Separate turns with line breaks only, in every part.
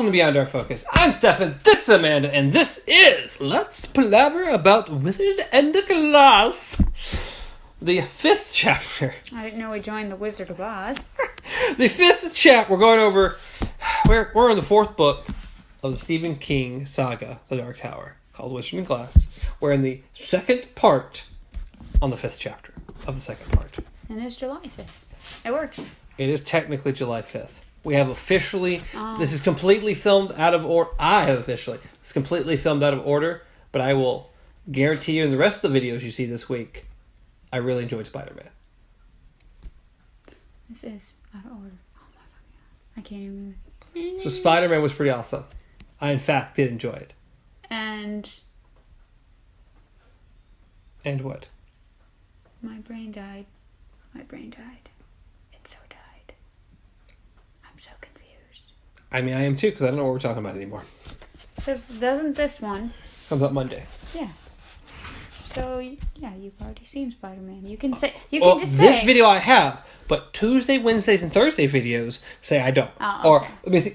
Welcome to Beyond Our Focus. I'm Stefan, this is Amanda, and this is Let's Palaver about Wizard and the Glass. The 5th chapter.
I didn't know we joined the Wizard of Oz.
The 5th chapter, we're going over, we're in the 4th book of the Stephen King saga, The Dark Tower, called Wizard and Glass. We're in the 2nd part on the 5th chapter of the 2nd part.
And it's July 5th. It works.
It is technically July 5th. We have officially, this is completely filmed out of order. It's completely filmed out of order, but I will guarantee you in the rest of the videos you see this week, I really enjoyed Spider-Man.
This is out of order. Oh my God. I can't even.
So Spider-Man was pretty awesome. I, in fact, did enjoy it.
And
what?
my brain died. It so died. I'm so confused.
I mean, I am too, because I don't know what we're talking about anymore.
Doesn't this one?
Comes out Monday.
Yeah. So, yeah, you've already seen Spider-Man. You can say...
This video I have, but Tuesday, Wednesdays, and Thursday videos say I don't.
Oh, okay.
Or, let me see,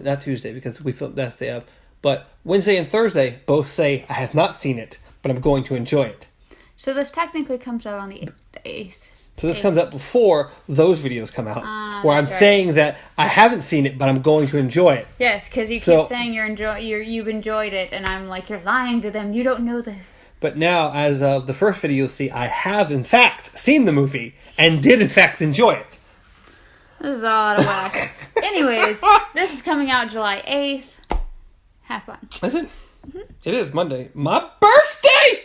not Tuesday, because we filmed that's the day of. But Wednesday and Thursday both say I have not seen it, but I'm going to enjoy it.
So this technically comes out on the 8th.
So this comes out before those videos come out, where I'm saying that I haven't seen it, but I'm going to enjoy it.
Yes, because you keep saying you've enjoyed it, and I'm like, you're lying to them. You don't know this.
But now, as of the first video you'll see, I have in fact seen the movie and did in fact enjoy it.
This is all out of whack. Anyways, this is coming out July 8th. Have fun.
Is it? Mm-hmm. It is Monday. My birthday!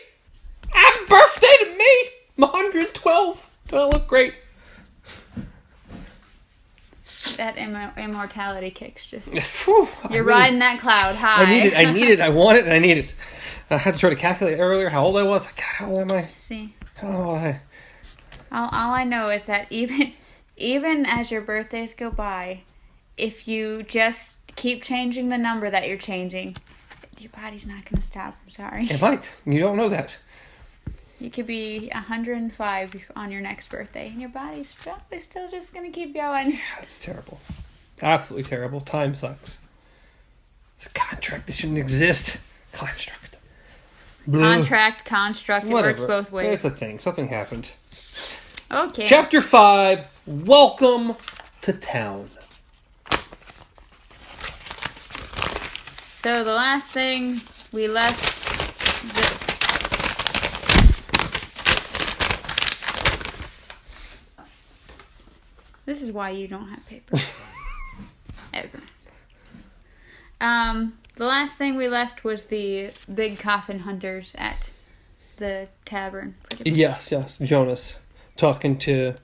Happy birthday to me! I'm 112. But I look great.
That immortality kicks just...
Whew,
you're riding that cloud high.
I need it. I want it, and I need it. I had to try to calculate earlier how old I was. God, how old am I?
See.
How old am I?
All I know is that even as your birthdays go by, if you just keep changing the number that you're changing, your body's not going to stop. I'm sorry.
It might. You don't know that.
You could be 105 on your next birthday, and your body's probably still just going to keep going.
That's terrible. Absolutely terrible. Time sucks. It's a contract that shouldn't exist. Construct.
Construct. It works both ways.
It's a thing. Something happened.
Okay.
Chapter 5. Welcome to town.
So the last thing we left... This is why you don't have paper. Ever. The last thing we left was the big coffin hunters at the tavern.
Yes. Jonas talking to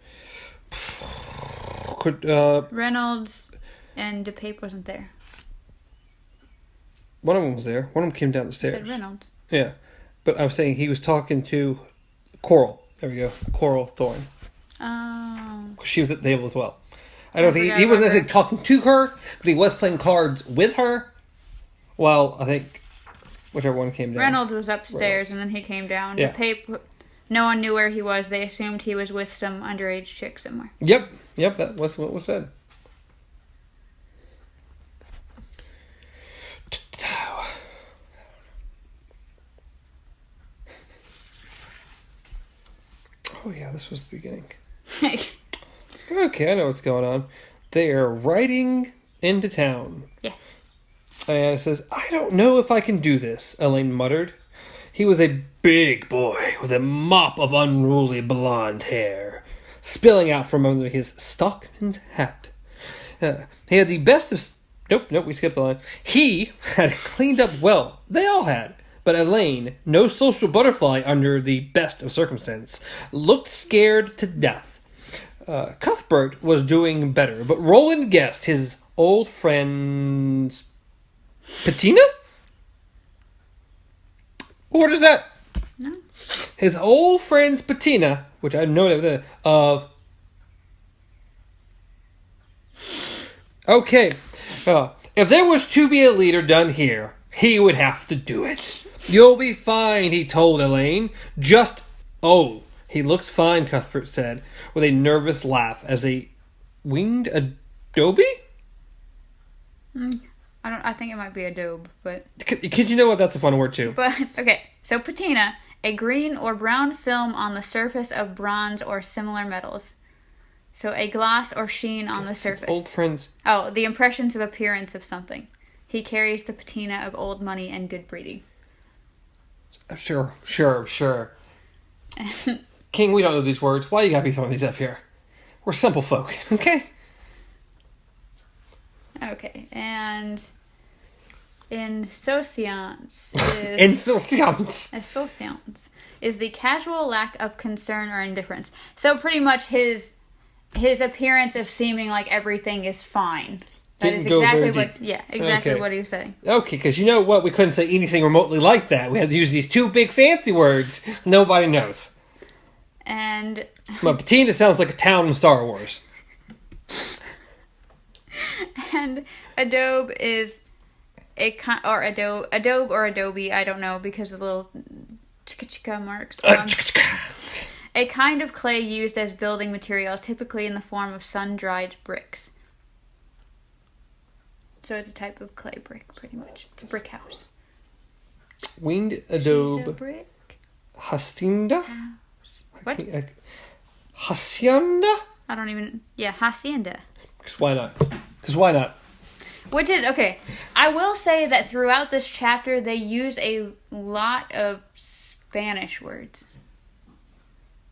Reynolds, and DePape wasn't there.
One of them was there. One of them came down the stairs.
You said Reynolds.
Yeah, but I was saying he was talking to Coral. There we go, Coral Thorne.
Oh.
She was at the table as well. I don't think he wasn't necessarily talking to her, but he was playing cards with her. Well, I think whichever one came down.
Reynolds was upstairs, and then he came down.
Yeah.
DePape, no one knew where he was. They assumed he was with some underage chick somewhere.
Yep, that was what was said. Oh yeah, this was the beginning. Okay, I know what's going on. They are riding into town.
Yes.
And it says, I don't know if I can do this, Elaine muttered. He was a big boy with a mop of unruly blonde hair spilling out from under his stockman's hat. He had the best of... Nope, we skipped the line. He had cleaned up well. They all had. But Elaine, no social butterfly under the best of circumstance, looked scared to death. Cuthbert was doing better, but Roland guessed his old friend's patina? What is that?
No.
His old friend's patina, which I know of. Okay. If there was to be a leader done here, he would have to do it. You'll be fine, he told Elaine. He looks fine, Cuthbert said, with a nervous laugh as they winged Adobe?
I think it might be adobe, but...
Because you know what? That's a fun word, too.
But, okay. So, patina, a green or brown film on the surface of bronze or similar metals. So, a gloss or sheen on the surface.
Old friends.
Oh, the impressions of appearance of something. He carries the patina of old money and good breeding.
Sure. King, we don't know these words. Why you gotta be throwing these up here? We're simple folk, okay?
Okay, and insouciance is... Insouciance is the casual lack of concern or indifference. So pretty much his appearance of seeming like everything is fine. That is exactly what he was saying.
Okay, because you know what? We couldn't say anything remotely like that. We had to use these two big fancy words nobody knows.
And...
But patina sounds like a town in Star Wars.
And adobe is adobe or adobe, I don't know, because of the little chicka marks. A kind of clay used as building material, typically in the form of sun-dried bricks. So it's a type of clay brick, pretty much. It's a brick house.
Winged adobe.
Brick.
Hacienda?
What?
Hacienda?
I don't even... Yeah, hacienda.
Because why not?
Which is... Okay, I will say that throughout this chapter, they use a lot of Spanish words.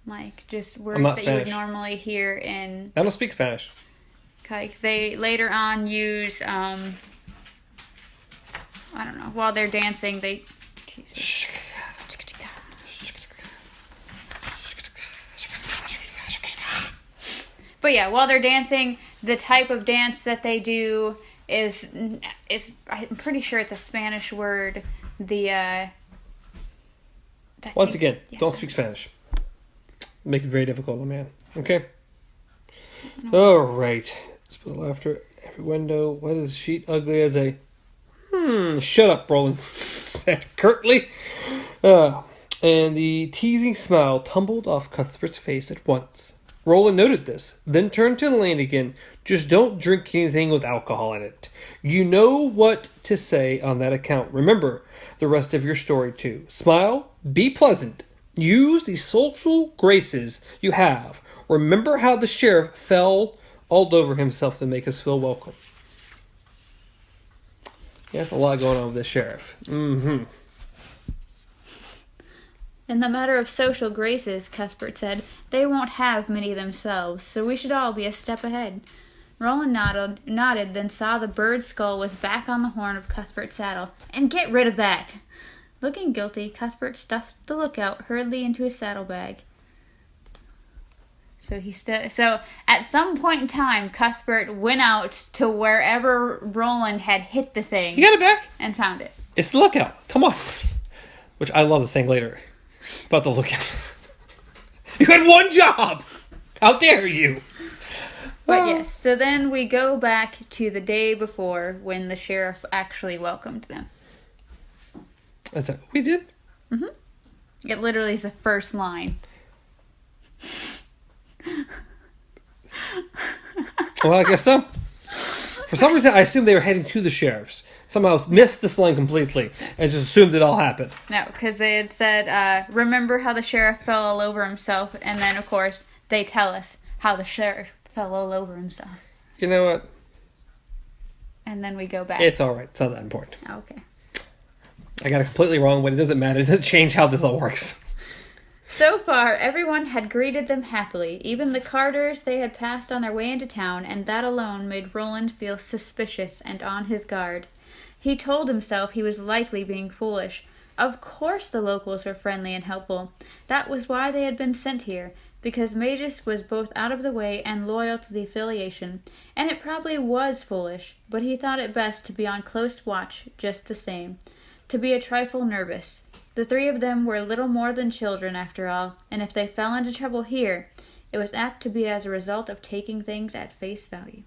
Like, just words that you would normally hear in...
I don't speak Spanish.
Like, they later on use, I don't know, while they're dancing, they... Jesus. But yeah, while they're dancing, the type of dance that they do is I'm pretty sure it's a Spanish word.
Once again, don't speak Spanish. Make it very difficult, man. Okay? No. All right. Spill after every window. What is sheet ugly as a... Shut up, Roland said curtly. And the teasing smile tumbled off Cuthbert's face at once. Roland noted this, then turned to Elaine again. Just don't drink anything with alcohol in it. You know what to say on that account. Remember the rest of your story, too. Smile, be pleasant, use the social graces you have. Remember how the sheriff fell all over himself to make us feel welcome. Yeah, there's a lot going on with this sheriff. Mm-hmm.
In the matter of social graces, Cuthbert said, they won't have many themselves, so we should all be a step ahead. Roland nodded, then saw the bird's skull was back on the horn of Cuthbert's saddle. And get rid of that! Looking guilty, Cuthbert stuffed the lookout hurriedly into his saddlebag. So at some point in time, Cuthbert went out to wherever Roland had hit the thing.
You got it back?
And found it.
It's the lookout. Come on. Which I love the thing later about the lookout. You had one job! How dare you!
But yes, so then we go back to the day before when the sheriff actually welcomed them.
That's what we did?
Mm-hmm. It literally is the first line.
Well, I guess so. For some reason, I assumed they were heading to the sheriff's. Somehow missed this line completely and just assumed it all happened.
No, because they had said, remember how the sheriff fell all over himself, and then, of course, they tell us how the sheriff fell all over himself.
You know what?
And then we go back.
It's alright. It's not that important.
Okay.
I got it completely wrong, but it doesn't matter. It doesn't change how this all works.
So far, everyone had greeted them happily, even the carters they had passed on their way into town, and that alone made Roland feel suspicious and on his guard. He told himself he was likely being foolish. Of course the locals were friendly and helpful. That was why they had been sent here, because Magus was both out of the way and loyal to the affiliation, and it probably was foolish, but he thought it best to be on close watch just the same, to be a trifle nervous. The three of them were little more than children, after all, and if they fell into trouble here, it was apt to be as a result of taking things at face value.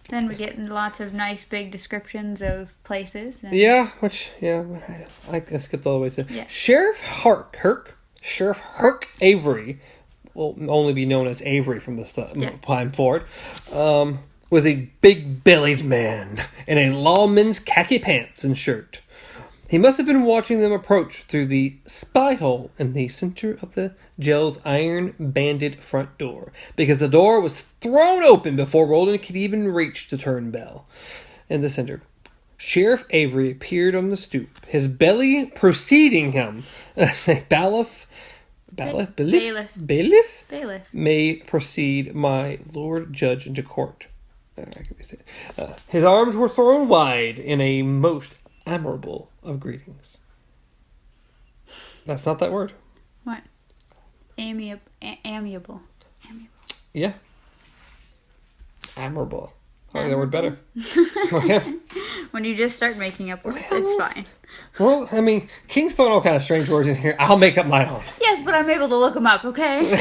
Then we get lots of nice big descriptions of places. And
I skipped all the way to Sheriff Sheriff Herc Avery will only be known as Avery from this time forward, was a big-bellied man in a lawman's khaki pants and shirt. He must have been watching them approach through the spy hole in the center of the jail's iron-banded front door, because the door was thrown open before Roland could even reach the turn bell. In the center, Sheriff Avery appeared on the stoop, his belly preceding him as a bailiff may proceed my lord judge into court. His arms were thrown wide in a most admirable of greetings. That's not that word.
What? Amiable.
Yeah. Admirable. I like that word better. Okay.
When you just start making up words, it's fine.
Well, I mean, King's throwing all kind of strange words in here. I'll make up my own.
Yes, but I'm able to look them up, okay?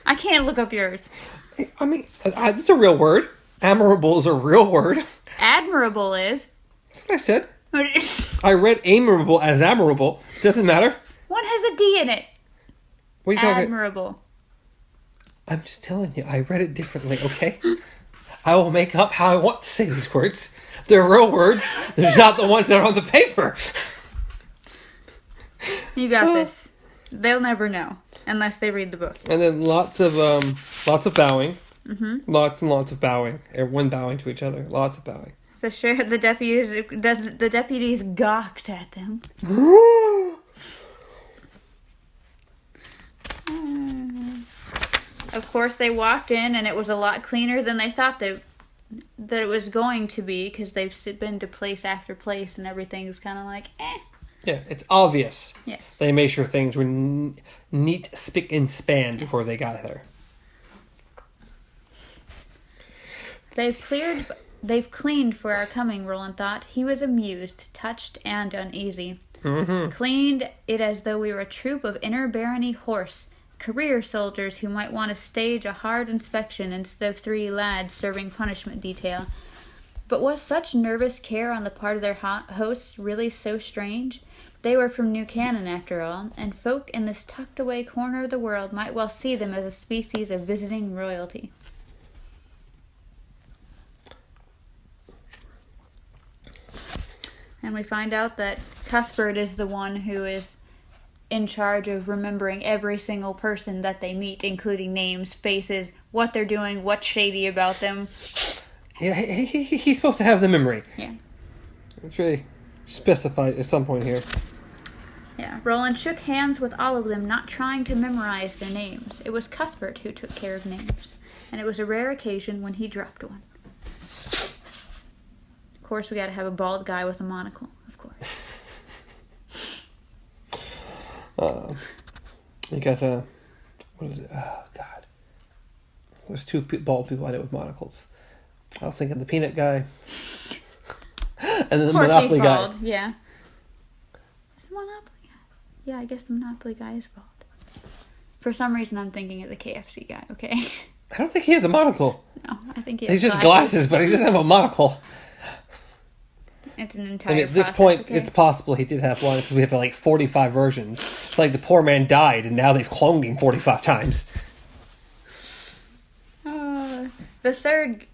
I can't look up yours.
I mean, it's a real word. Admirable is a real word.
Admirable is?
That's what I said. I read admirable as admirable. Doesn't matter.
One has a D in it.
What are you talking?
Admirable.
I'm just telling you, I read it differently, okay? I will make up how I want to say these words. They're real words. They're not the ones that are on the paper.
You got this. They'll never know unless they read the book.
And then lots of bowing. Mm-hmm. Lots and lots of bowing. Everyone bowing to each other. Lots of bowing.
The deputies gawked at them. Of course, they walked in, and it was a lot cleaner than they thought that it was going to be, because they've been to place after place, and everything's kind of like, eh.
Yeah, it's obvious.
Yes.
They made sure things were neat, spick, and span before they got there.
They've cleaned for our coming, Roland thought. He was amused, touched, and uneasy.
Mm-hmm.
Cleaned it as though we were a troop of inner barony horse, career soldiers who might want to stage a hard inspection instead of 3 lads serving punishment detail. But was such nervous care on the part of their hosts really so strange? They were from New Canaan, after all, and folk in this tucked-away corner of the world might well see them as a species of visiting royalty. And we find out that Cuthbert is the one who is in charge of remembering every single person that they meet, including names, faces, what they're doing, what's shady about them.
Yeah, he's supposed to have the memory.
Yeah.
It's really specified at some point here.
Yeah, Roland shook hands with all of them, not trying to memorize their names. It was Cuthbert who took care of names, and it was a rare occasion when he dropped one. Of course, we gotta have a bald guy with a monocle, of course.
You got, what is it? Oh, God. There's 2 bald people I know with monocles. I was thinking the peanut guy. And then the Monopoly guy.
Yeah. Is the Monopoly guy? Yeah, I guess the Monopoly guy is bald. For some reason, I'm thinking of the KFC guy, okay?
I don't think he has a monocle.
No, I think he has
He's just glasses, but he doesn't have a monocle.
It's an entire
at this point, okay. It's possible he did have one, because we have like 45 versions. Like, the poor man died, and now they've cloned him 45 times.
The third,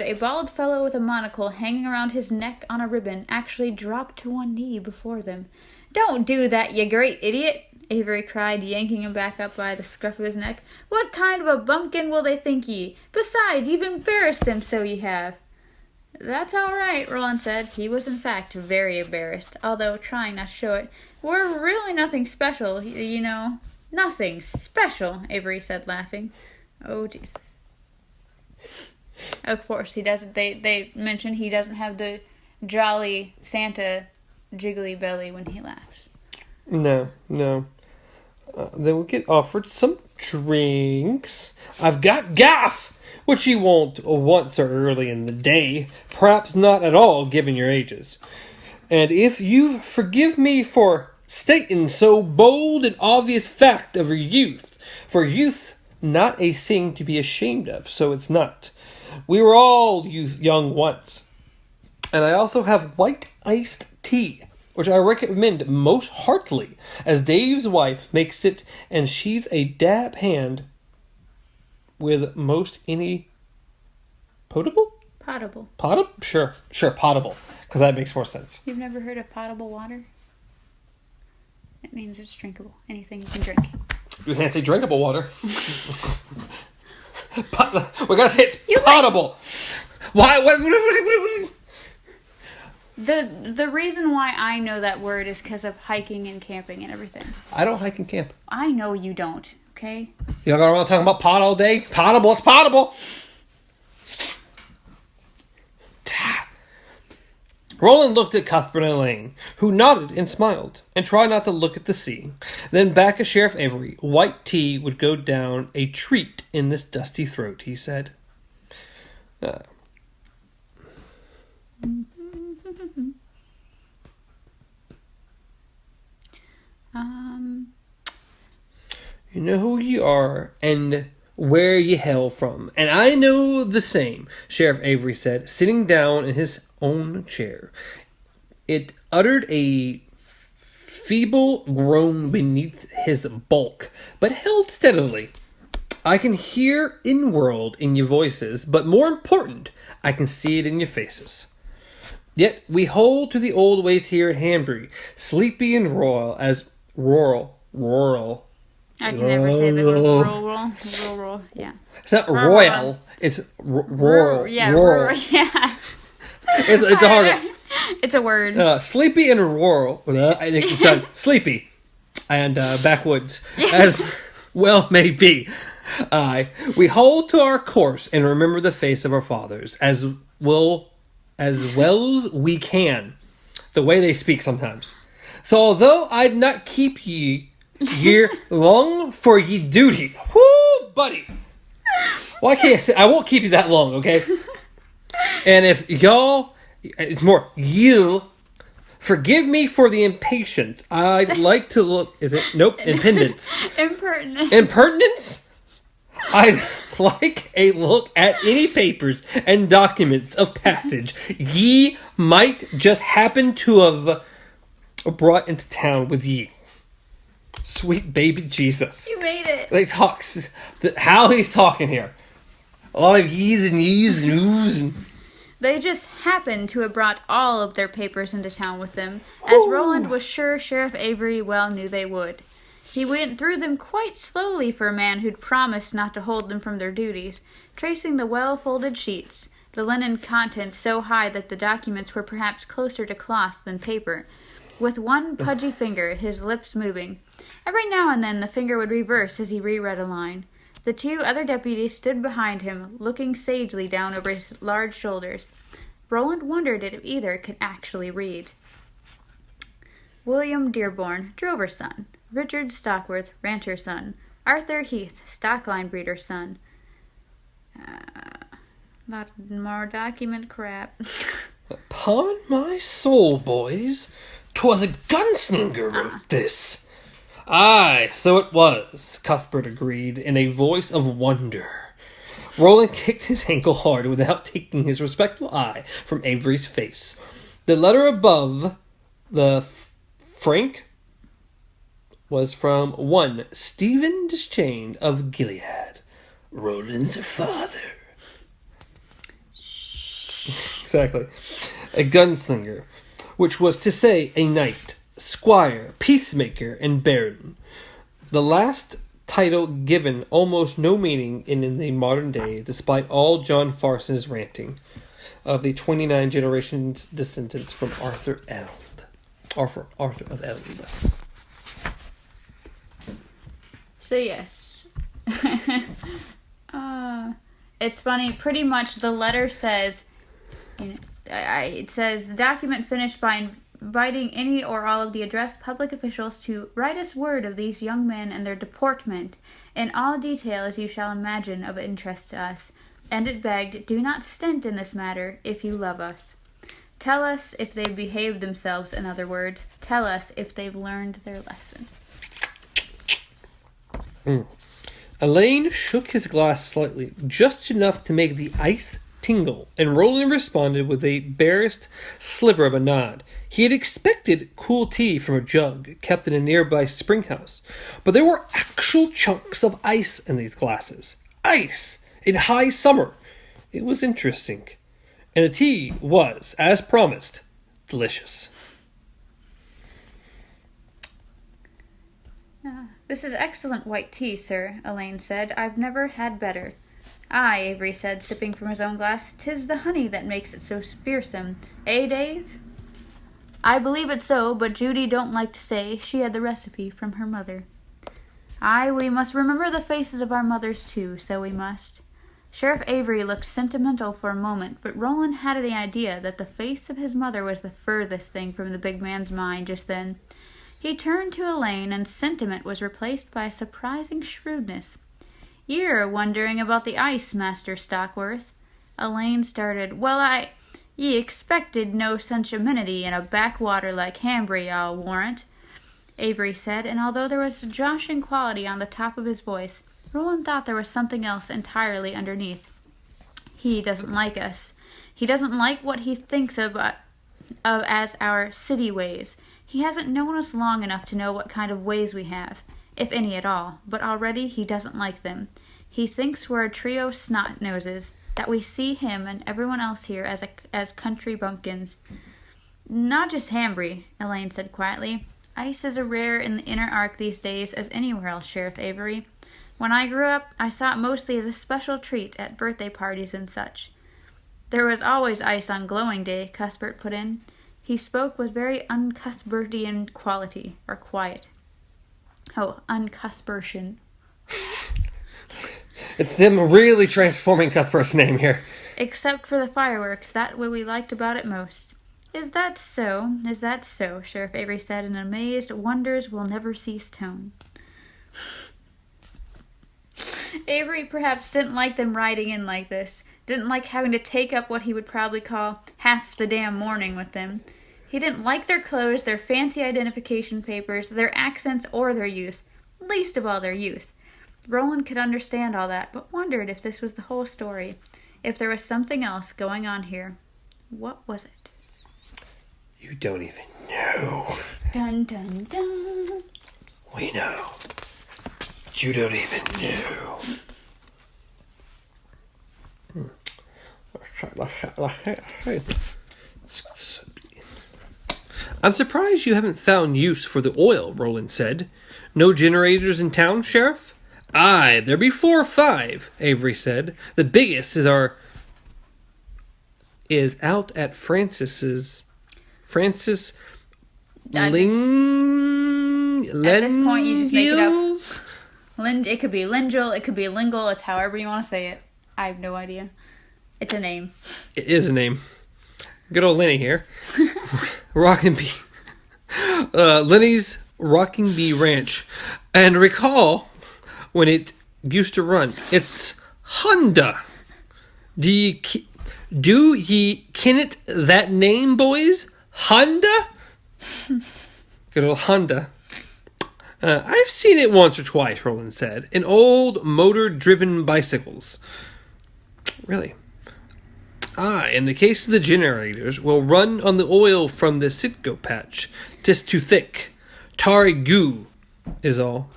a bald fellow with a monocle hanging around his neck on a ribbon, actually dropped to one knee before them. "Don't do that, you great idiot!" Avery cried, yanking him back up by the scruff of his neck. "What kind of a bumpkin will they think ye? Besides, you've embarrassed them, so ye have." "That's all right," Roland said. He was, in fact, very embarrassed, although trying not to show it. "We're really nothing special, you know." "Nothing special," Avery said, laughing. Oh, Jesus. Of course, he doesn't. They mention he doesn't have the jolly Santa jiggly belly when he laughs.
No. They will get offered some drinks. "I've got gaff, which you won't want so early in the day. Perhaps not at all, given your ages. And if you forgive me for stating so bold and obvious fact of your youth, for youth not a thing to be ashamed of, so it's not. We were all young once. And I also have white iced tea, which I recommend most heartily, as Dave's wife makes it, and she's a dab hand with most any potable?
Potable.
Potable? Sure, potable, because that makes more sense.
You've never heard of potable water? It means it's drinkable. Anything you can drink.
You can't say drinkable water. We gotta say it's potable. Why? What?
The reason why I know that word is because of hiking and camping and everything.
I don't hike and camp.
I know you don't, okay?
Y'all go around talking about pot all day? Potable, it's potable. Roland looked at Cuthbert and Elaine, who nodded and smiled, and tried not to look at the sea. Then back at Sheriff Avery, white tea would go down a treat in this dusty throat, he said. You know who you are and where you hail from, and I know the same, Sheriff Avery said, sitting down in his own chair. It uttered a feeble groan beneath his bulk, but held steadily. I can hear in-world in your voices, but more important, I can see it in your faces. Yet we hold to the old ways here at Hanbury, sleepy and rural.
I can never say the word rural, yeah.
It's not royal, it's rural.
Yeah, rural, yeah.
It's a hard one.
It's a word.
Sleepy and rural. I think it's done. Sleepy and backwoods, as well may be. We hold to our course and remember the face of our fathers as well as we can, the way they speak sometimes. So although I'd not keep ye here long for ye duty, whoo, buddy. Why can't I won't keep you that long, okay? And if y'all, it's more you'll forgive me for the impatience. I'd like to look. Is it nope? Impedance. Impertinence. I'd like a look at any papers and documents of passage ye might just happen to have brought into town with ye. Sweet baby Jesus.
You made it.
They talk, how he's talking here. A lot of yees and oohs and...
They just happened to have brought all of their papers into town with them, as Roland was sure Sheriff Avery well knew they would. He went through them quite slowly for a man who'd promised not to hold them from their duties, tracing the well-folded sheets, the linen contents so high that the documents were perhaps closer to cloth than paper, with one pudgy finger, his lips moving. Every now and then the finger would reverse as he reread a line. The two other deputies stood behind him, looking sagely down over his large shoulders. Roland wondered if either could actually read. William Dearborn, drover's son. Richard Stockworth, rancher's son. Arthur Heath, stockline breeder's son. Lot more document crap.
Upon my soul, boys, 'twas a gunslinger wrote this. Aye, so it was, Cuthbert agreed in a voice of wonder. Roland kicked his ankle hard without taking his respectful eye from Avery's face. The letter above the frank was from one Stephen Deschain of Gilead, Roland's father. Exactly. A gunslinger, which was to say a knight, squire, peacemaker, and baron. The last title given almost no meaning in the modern day, despite all John Farson's ranting, of the 29 generations descendants from Arthur of Eld.
So yes. It's funny, pretty much the letter says, it says, the document finished by inviting any or all of the addressed public officials to write us word of these young men and their deportment, in all detail as you shall imagine of interest to us. And it begged, do not stint in this matter, if you love us. Tell us if they've behaved themselves, in other words. Tell us if they've learned their lesson.
Elaine shook his glass slightly, just enough to make the iced tingle, and Roland responded with a barest sliver of a nod. He had expected cool tea from a jug kept in a nearby spring house, but there were actual chunks of ice in these glasses. Ice! In high summer! It was interesting. And the tea was, as promised, delicious.
This is excellent white tea, sir, Elaine said. I've never had better. Aye, Avery said, sipping from his own glass. 'Tis the honey that makes it so fearsome. Eh, Dave? I believe it so, but Judy don't like to say she had the recipe from her mother. Aye, we must remember the faces of our mothers, too, so we must. Sheriff Avery looked sentimental for a moment, but Roland had the idea that the face of his mother was the furthest thing from the big man's mind just then. He turned to Elaine, and sentiment was replaced by a surprising shrewdness. You're wondering about the ice, Master Stockworth. Elaine started. Well, ye expected no such amenity in a backwater like Hambry, I'll warrant, Avery said, and although there was a joshing quality on the top of his voice, Roland thought there was something else entirely underneath. He doesn't like us. He doesn't like what he thinks of as our city ways. He hasn't known us long enough to know what kind of ways we have, if any at all, but already he doesn't like them. He thinks we're a trio of snot-noses, that we see him and everyone else here as country bumpkins. Not just Hambry, Elaine said quietly. Ice is as rare in the inner arc these days as anywhere else, Sheriff Avery. When I grew up, I saw it mostly as a special treat at birthday parties and such. There was always ice on Glowing Day, Cuthbert put in. He spoke with very un-Cuthbertian quality, or quiet. Oh, un-Cuthbertian.
It's them really transforming Cuthbert's name here.
Except for the fireworks, that what we liked about it most. Is that so? Is that so? Sheriff Avery said in an amazed, wonders will never cease tone. Avery perhaps didn't like them riding in like this. Didn't like having to take up what he would probably call half the damn morning with them. He didn't like their clothes, their fancy identification papers, their accents, or their youth. Least of all their youth. Roland could understand all that, but wondered if this was the whole story. If there was something else going on here. What was it?
You don't even know.
Dun dun dun.
We know. You don't even know. I'm surprised you haven't found use for the oil, Roland said. No generators in town, Sheriff? Aye, there be 4 or 5, Avery said. The biggest is out at Francis Ling.
At this point, you just make it up. It could be Lingel, it could be Lingle. It's however you want to say it. I have no idea. It's a name.
It is a name. Good old Lenny here. Rockin' Bee. Lenny's Rocking Bee Ranch. And recall when it used to run. It's Honda. Do ye ken it that name, boys? Honda? Good old Honda. I've seen it once or twice, Roland said. In old motor-driven bicycles. Really? In the case of the generators, we'll run on the oil from the Sitco patch. 'Tis too thick. Tarry goo is all.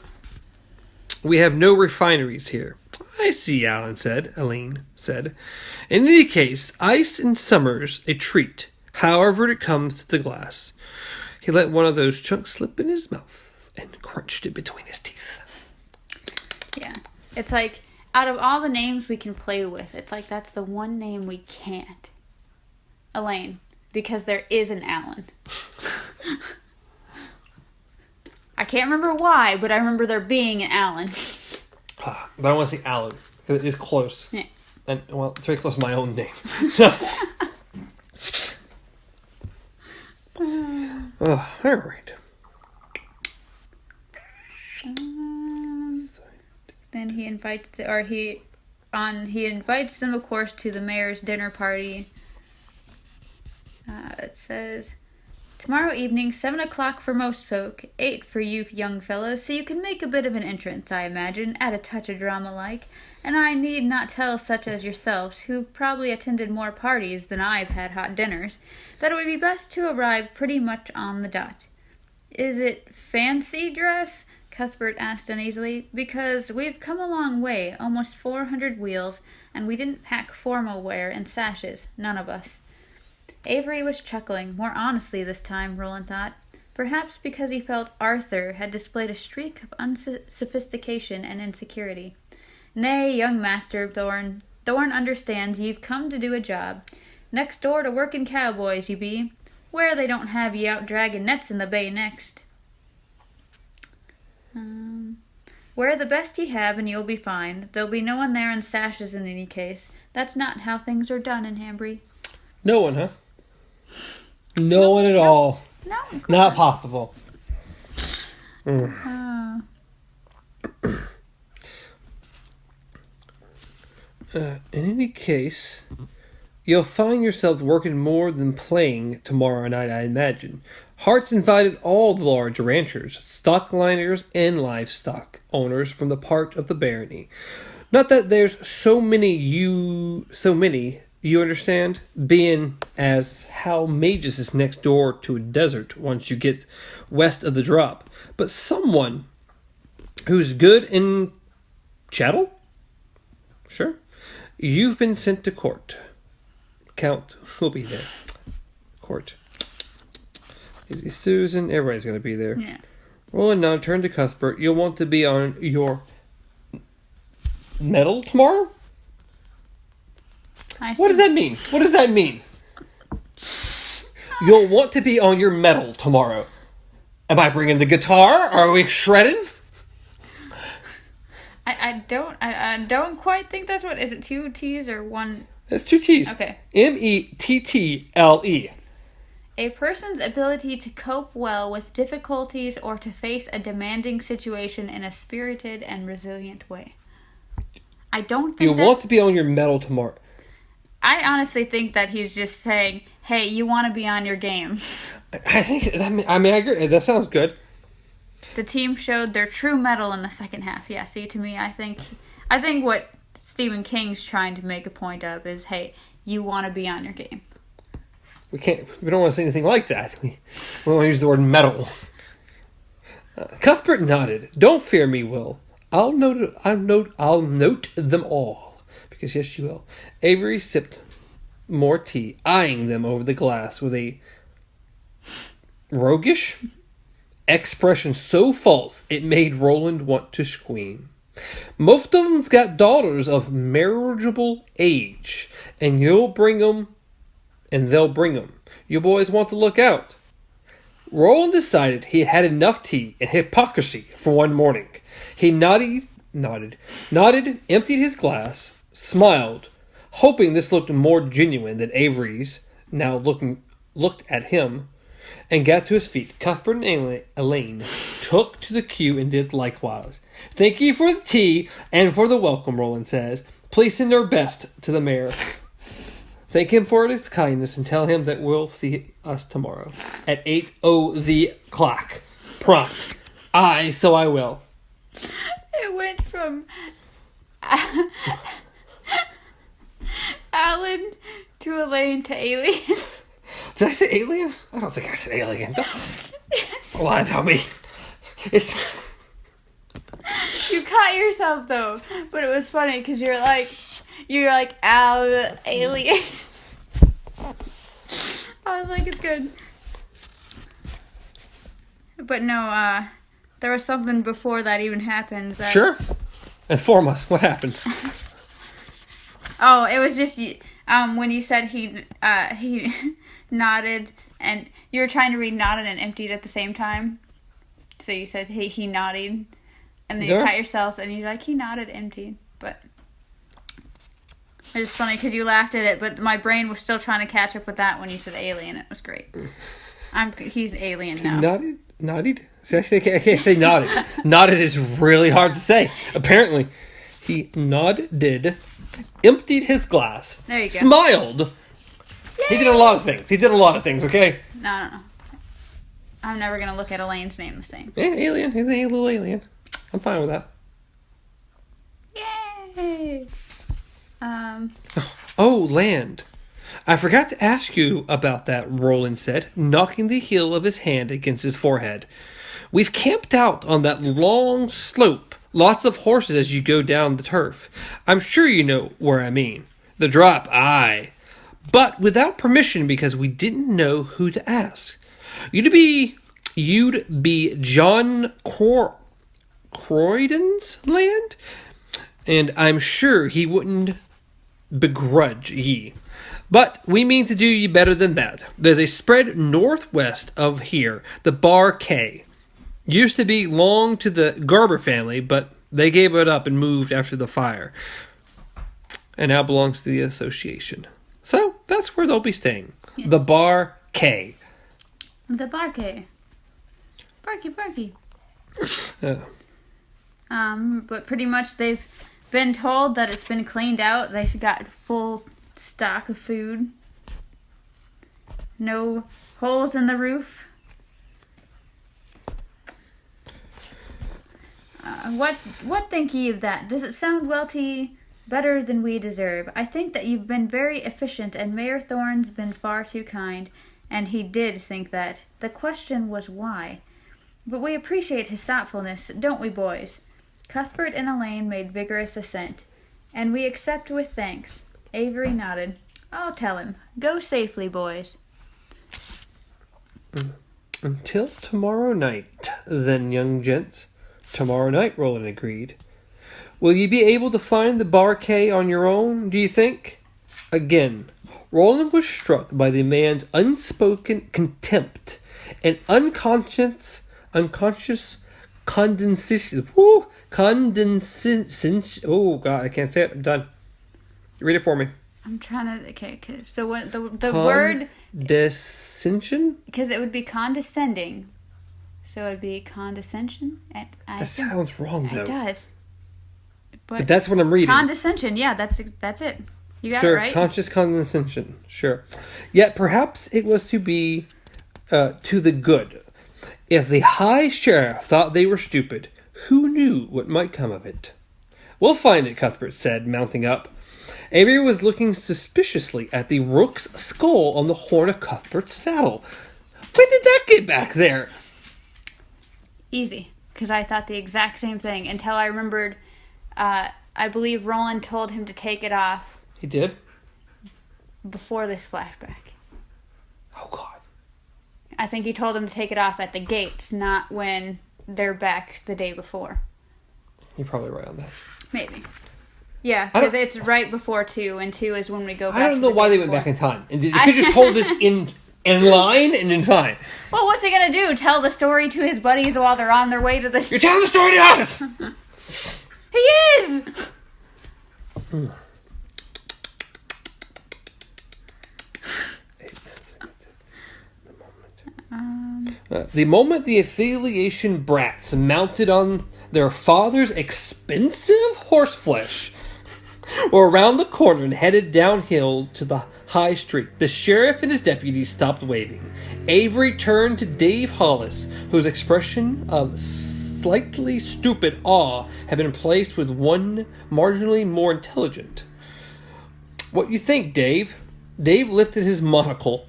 We have no refineries here. I see, Elaine said. In any case, ice in summer's a treat, however it comes to the glass. He let one of those chunks slip in his mouth and crunched it between his teeth.
Yeah. It's like, out of all the names we can play with, it's like that's the one name we can't. Elaine. Because there is an Alan. I can't remember why, but I remember there being an Alan.
But I want to say Alan, because it is close.
Yeah.
And, well, it's very close to my own name. So. All right.
Then he invites he invites them, of course, to the mayor's dinner party. It says, Tomorrow evening, 7 o'clock for most folk, 8 for you young fellows, so you can make a bit of an entrance, I imagine, add a touch of drama like, and I need not tell such as yourselves, who've probably attended more parties than I've had hot dinners, that it would be best to arrive pretty much on the dot. Is it fancy dress? Cuthbert asked uneasily, because we've come a long way, almost 400 wheels, and we didn't pack formal wear and sashes, none of us. Avery was chuckling, more honestly this time, Roland thought, perhaps because he felt Arthur had displayed a streak of unsophistication and insecurity. Nay, young Master Thorne understands ye've come to do a job. Next door to working cowboys, ye be, where they don't have ye out dragging nets in the bay next. Wear the best ye have and you'll be fine. There'll be no one there in sashes in any case. That's not how things are done in Hambry.
No one, huh? No one at all.
No.
Not possible.
Uh,
In any case, you'll find yourselves working more than playing tomorrow night, I imagine. Hart's invited all the large ranchers, stockliners, and livestock owners from the part of the barony. Not that there's so many, you understand, being as how Mages is next door to a desert once you get west of the drop, but someone who's good in chattel? Sure. You've been sent to court. Count will be there. Court. Easy Susan, everybody's going to be there.
yeah.
Roland now turned to Cuthbert. You'll want to be on your medal tomorrow? What does that mean? What does that mean? You'll want to be on your medal tomorrow. Am I bringing the guitar? Are we shredding?
I don't quite think that's what... Is it 2 T's or 1?
It's 2 T's.
Okay.
METTLE.
A person's ability to cope well with difficulties or to face a demanding situation in a spirited and resilient way. I don't think
You'll want to be on your medal tomorrow.
I honestly think that he's just saying, hey, you want to be on your game.
I think... I agree. That sounds good.
The team showed their true mettle in the second half. Yeah, see, to me, I think what Stephen King's trying to make a point of is, hey, you want to be on your game.
We don't want to say anything like that. We want to use the word medal. Cuthbert nodded. Don't fear me, Will. I'll note them all. Because yes, you will. Avery sipped more tea, eyeing them over the glass with a roguish expression so false it made Roland want to scream. Most of them's got daughters of marriageable age, and they'll bring 'em. You boys want to look out. Roland decided he had had enough tea and hypocrisy for one morning. He nodded, emptied his glass, smiled, hoping this looked more genuine than Avery's, now looked at him, and got to his feet. Cuthbert and Elaine took to the cue and did likewise. Thank you for the tea and for the welcome, Roland says. Please send our best to the mayor. Thank him for his kindness and tell him that we'll see us tomorrow at 8:00 o'clock. Prompt. So I will.
It went from Alan to Elaine to Alien.
Did I say alien? I don't think I said alien.
Yes.
Don't lie to me. It's...
You caught yourself though, but it was funny because you're like alien. I was like, it's good. But no, there was something before that even happened.
Sure. Inform us. What happened?
Oh, it was just when you said he nodded, and you were trying to read nodded and emptied at the same time. So you said, hey, he nodded, and then you caught yourself, and you're like, he nodded, emptied. But it's just funny because you laughed at it, but my brain was still trying to catch up with that when you said alien. It was great. He's an alien now.
Nodded? See, I can't say nodded. Nodded is really hard to say. Apparently, he nodded, emptied his glass,
there you go.
smiled. Yay! He did a lot of things, okay?
No. I'm never going to look at Elaine's name the same.
Yeah, alien. He's a little alien. I'm fine with that.
Yay!
Oh, land. I forgot to ask you about that, Roland said, knocking the heel of his hand against his forehead. We've camped out on that long slope. Lots of horses as you go down the turf. I'm sure you know where I mean. The drop, aye. But without permission because we didn't know who to ask. You'd be John Croydon's land? And I'm sure he wouldn't begrudge ye. But we mean to do you better than that. There's a spread northwest of here, the Bar K. Used to belong to the Garber family, but they gave it up and moved after the fire. And now belongs to the association. So that's where they'll be staying. Yes. The Bar K.
The Bar K. Barky. But pretty much they've been told that it's been cleaned out. They've got full stock of food. No holes in the roof. What think ye of that? Does it sound well to ye? Better than we deserve. I think that you've been very efficient, and Mayor Thorne's been far too kind, and he did think that. The question was why. But we appreciate his thoughtfulness, don't we, boys? Cuthbert and Elaine made vigorous assent, and we accept with thanks. Avery nodded. I'll tell him. Go safely, boys.
Until tomorrow night, then, young gents. Tomorrow night, Roland agreed. Will you be able to find the Bar K on your own, do you think? Again, Roland was struck by the man's unspoken contempt and unconscious condescension. Condescension. Oh, God, I can't say it. I'm done. Read it for me.
I'm trying to... Okay. So what the word...
Condescension?
Because it would be condescending. So it would be condescension.
That sounds wrong, though.
It does.
But that's what I'm reading.
Condescension. Yeah, that's it. You got it right.
Conscious condescension. Sure. Yet perhaps it was to be to the good. If the High Sheriff thought they were stupid, who knew what might come of it? We'll find it, Cuthbert said, mounting up. Avery was looking suspiciously at the rook's skull on the horn of Cuthbert's saddle. When did that get back there?
Easy, because I thought the exact same thing until I remembered, I believe Roland told him to take it off.
He did?
Before this flashback.
Oh, God.
I think he told him to take it off at the gates, not when they're back the day before.
You're probably right on that.
Maybe. Yeah, because it's right before 2, and 2 is when we go back.
I don't know why they went back in time. And they could have just told this in line and then fine.
Well, what's he going to do? Tell the story to his buddies while they're on their way to the...
You're telling the story to us!
He is!
The moment the affiliation brats mounted on their father's expensive horseflesh were around the corner and headed downhill to the high street, the sheriff and his deputies stopped waving. Avery turned to Dave Hollis, whose expression of slightly stupid awe had been replaced with one marginally more intelligent. What you think, Dave? Dave lifted his monocle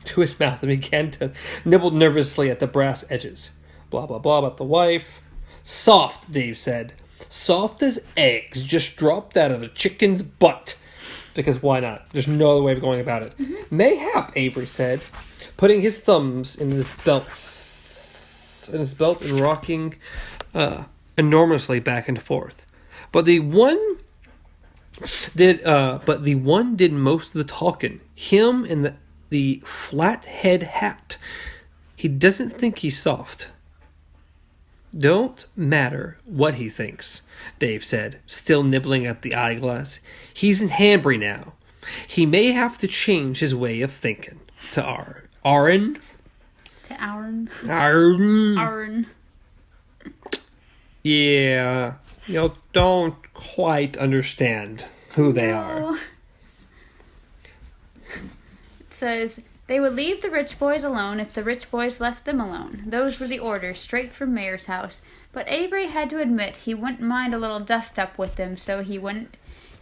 to his mouth and began to nibble nervously at the brass edges. Blah, blah, blah about the wife. Soft, Dave said. Soft as eggs just dropped out of the chicken's butt. Because why not? There's no other way of going about it. Mm-hmm. Mayhap, Avery said, putting his thumbs in his belt and rocking enormously back and forth. But the one did most of the talking. Him and the flat-head hat. He doesn't think he's soft. Don't matter what he thinks, Dave said, still nibbling at the eyeglass. He's in Hanbury now. He may have to change his way of thinking. To Aaron.
To Aaron.
Aaron. Yeah, you don't quite understand who they are.
It says, They would leave the rich boys alone if the rich boys left them alone. Those were the orders, straight from Mayor's house. But Avery had to admit he wouldn't mind a little dust-up with them, so he would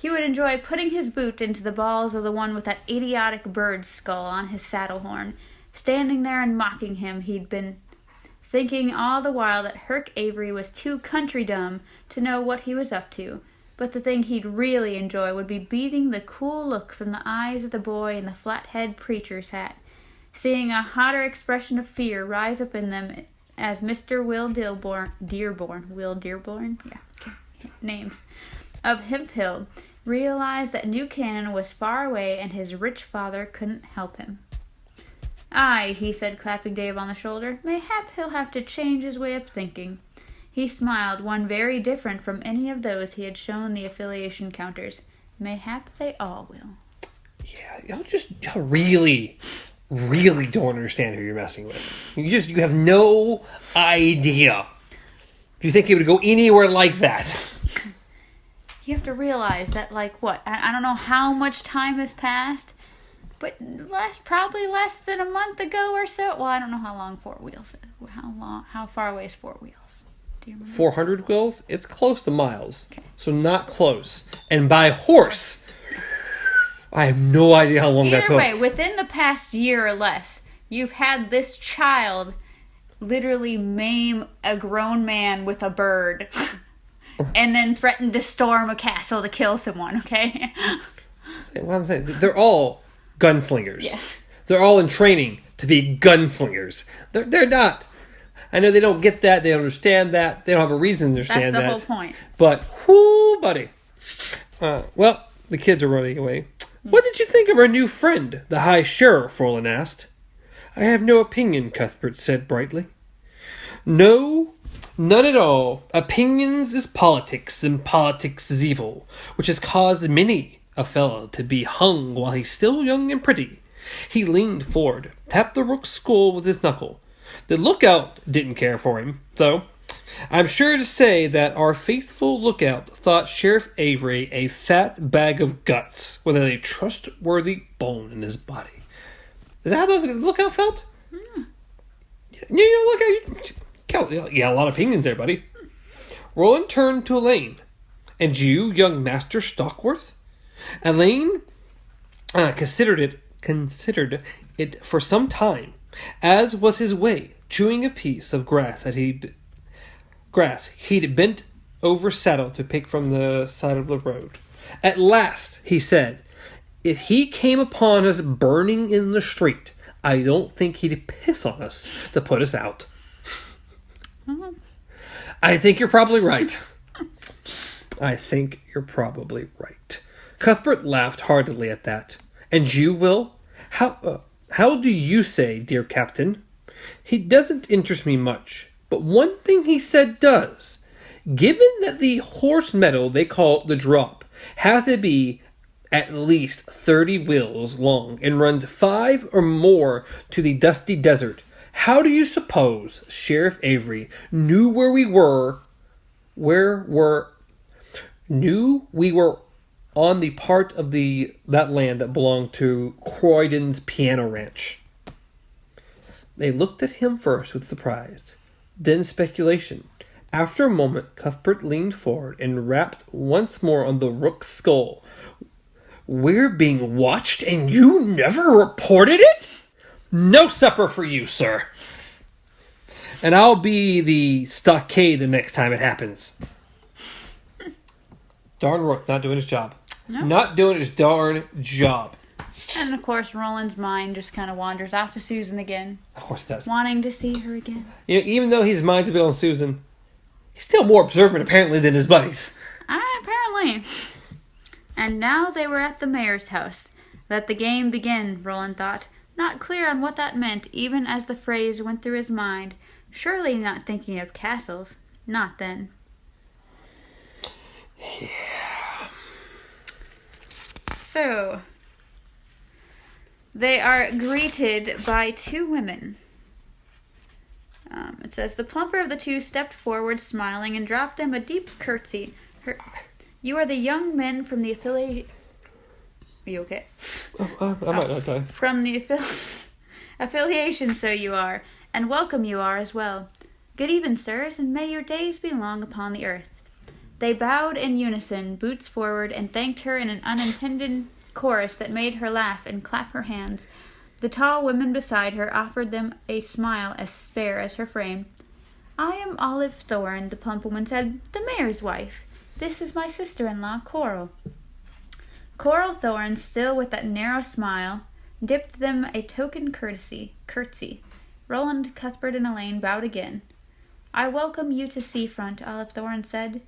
enjoy putting his boot into the balls of the one with that idiotic bird's skull on his saddle horn. Standing there and mocking him, he'd been thinking all the while that Herc Avery was too country-dumb to know what he was up to. But the thing he'd really enjoy would be beating the cool look from the eyes of the boy in the flat-head preacher's hat, seeing a hotter expression of fear rise up in them as Mr. Will Dearborn, yeah, okay, names, of Hemp Hill, realized that New Canaan was far away and his rich father couldn't help him. "Aye," he said, clapping Dave on the shoulder, "mayhap he'll have to change his way of thinking." He smiled, one very different from any of those he had shown the affiliation counters. Mayhap they all will.
Yeah, y'all really don't understand who you're messing with. You have no idea. Do you think it would go anywhere like that?
You have to realize that, like, what? I don't know how much time has passed, but probably less than a month ago or so. Well, I don't know how long Four Wheels is. How far away is Four Wheels?
400 wheels? It's close to miles. Okay. So not close. And by horse, I have no idea how long that took.
Either way, within the past year or less, you've had this child literally maim a grown man with a bird and then threaten to storm a castle to kill someone, okay?
What I'm saying, they're all gunslingers.
Yeah.
They're all in training to be gunslingers. They're not... I know they don't get that. They don't understand that. They don't have a reason to understand that.
That's the whole point.
But, whoo, buddy. Well, the kids are running away. What did you think of our new friend, the High Sheriff? Roland asked. I have no opinion, Cuthbert said brightly. No, none at all. Opinions is politics, and politics is evil, which has caused many a fellow to be hung while he's still young and pretty. He leaned forward, tapped the rook's skull with his knuckle. The lookout didn't care for him, though. I'm sure to say that our faithful lookout thought Sheriff Avery a fat bag of guts with a trustworthy bone in his body. Is that how the lookout felt? Mm. Yeah, a lot of opinions there, buddy. Roland turned to Elaine. And you, young Master Stockworth? Elaine considered it for some time, as was his way, chewing a piece of grass he'd bent over saddle to pick from the side of the road. At last, he said, if he came upon us burning in the street, I don't think he'd piss on us to put us out. I think you're probably right. Cuthbert laughed heartily at that. And you, Will? How do you say, dear Captain? He doesn't interest me much, but one thing he said does. Given that the horse meadow they call the Drop has to be at least 30 wheels long and runs 5 or more to the dusty desert, how do you suppose Sheriff Avery knew we were on the part of that land that belonged to Croydon's piano ranch? They looked at him first with surprise, then speculation. After a moment, Cuthbert leaned forward and rapped once more on the rook's skull. We're being watched and you never reported it? No supper for you, sir. And I'll be the stockade the next time it happens. Darn Rook, not doing his job. No. Not doing his darn job.
And of course, Roland's mind just kind of wanders off to Susan again.
Of course it does.
Wanting to see her again.
You know, even though his mind's a bit on Susan, he's still more observant apparently than his buddies.
Apparently. And now they were at the mayor's house. Let the game begin, Roland thought, not clear on what that meant even as the phrase went through his mind. Surely not thinking of castles. Not then.
Yeah.
So, they are greeted by two women. It says, the plumper of the two stepped forward, smiling, and dropped them a deep curtsy. You are the young men from the affiliate... Are you okay?
I might not die.
From the Affiliation, so you are, and welcome you are as well. Good even, sirs, and may your days be long upon the earth. They bowed in unison, boots forward, and thanked her in an unintended chorus that made her laugh and clap her hands. The tall women beside her offered them a smile as spare as her frame. I am Olive Thorne, the plump woman said, the mayor's wife. This is my sister-in-law, Coral. Coral Thorne, still with that narrow smile, dipped them a token curtsy. Roland, Cuthbert, and Elaine bowed again. I welcome you to Seafront, Olive Thorne said.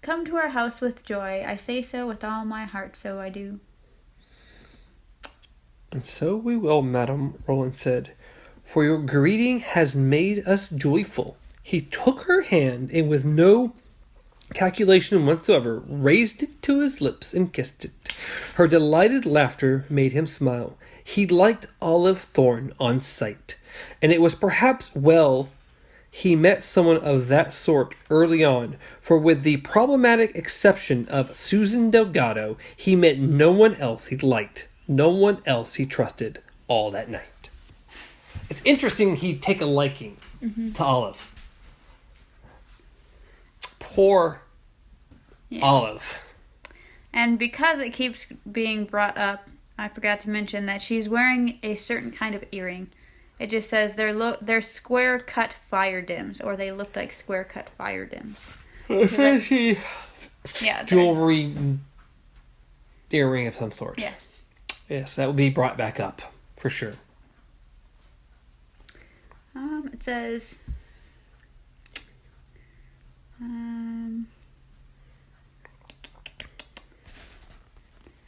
Come to our house with joy. I say so with all my heart, so I do.
And so we will, madam, Roland said, for your greeting has made us joyful. He took her hand, and with no calculation whatsoever, raised it to his lips and kissed it. Her delighted laughter made him smile. He liked Olive Thorne on sight, and it was perhaps well he met someone of that sort early on, for with the problematic exception of Susan Delgado, he met no one else he liked, no one else he trusted all that night. It's interesting he'd take a liking to Olive. Poor Olive.
And because it keeps being brought up, I forgot to mention that she's wearing a certain kind of earring. It just says they're square-cut fire dims, or they look like square-cut fire dims.
Fancy jewelry earring of some sort.
Yes.
Yes, that will be brought back up, for sure.
It says...